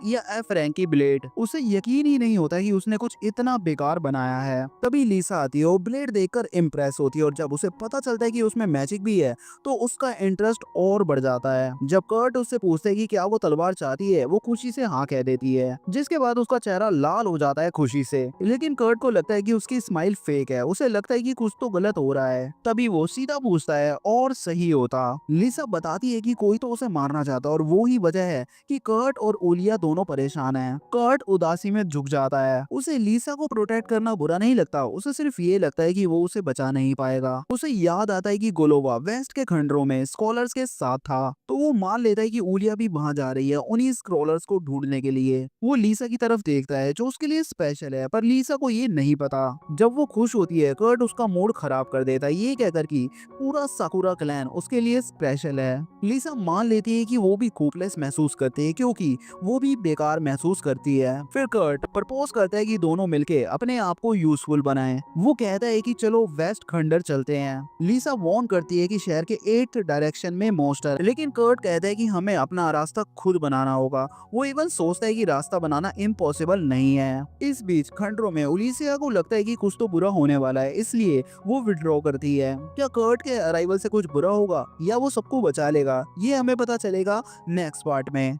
या F रैंक की ब्लेड। उसे यकीन ही नहीं होता कि उसने कुछ इतना बेकार बनाया है। तभी लीसा आती है और ब्लेड देखकर इम्प्रेस होती है और जब उसे पता चलता है कि उसमें मैजिक भी है तो उसका इंटरेस्ट और बढ़ जाता है। जब कर्ट उससे पूछते है कि क्या वो तलवार चाहती है वो खुशी से हाँ कह देती है, जिसके बाद उसका चेहरा लाल हो जाता है खुशी से। लेकिन कर्ट को लगता है कि उसकी स्माइल फेक है। उसे लगता है कि कुछ तो गलत हो रहा है। तभी वो सीधा पूछता है और सही होता। लिसा बताती है कि कोई तो उसे मारना चाहता और वो ही वजह है कि कर्ट कर्ट और ओलिया दोनों परेशान हैं। कर्ट उदासी में झुक जाता है। उसे लीसा को प्रोटेक्ट करना बुरा नहीं लगता, उसे सिर्फ ये लगता है कि वो उसे बचा नहीं पाएगा। उसे याद आता है कि गोलोवा वेस्ट के खंडरों में स्कॉलर्स के साथ था, तो वो मान लेता है कि ओलिया भी वहां जा रही है उन्हीं स्क्रॉलर्स को ढूंढने के लिए। वो लीसा की तरफ देखता है जो उसके लिए स्पेशल है, पर लीसा को ये नहीं पता। जब वो खुश होती है कर्ट उसका मूड खराब कर देता है, ये कहकर कि पूरा साकुरा क्लैन उसके लिए स्पेशल है। लीसा मान लेती है कि वो भी होपलेस महसूस करती है क्योंकि वो भी बेकार महसूस करती है। फिर कर्ट प्रपोज करता है कि दोनों मिलके अपने आप को यूजफुल बनाएं। वो कहता है कि चलो वेस्ट खंडर चलते हैं। लीसा वार्न करती है कि शहर के 8th डायरेक्शन में मोस्टर, लेकिन कर्ट कहता है कि हमें अपना रास्ता खुद बनाना होगा। वो इवन सोचता है कि रास्ता बनाना इम्पॉसिबल नहीं है। इस बीच खंडरों में उलिसिया को लगता है कि कुछ तो बुरा होने वाला है, इसलिए वो विड्रॉ करती है। क्या कर्ट के अराइवल से कुछ बुरा होगा या वो सबको बचा लेगा, ये हमें पता चलेगा नेक्स्ट पार्ट में।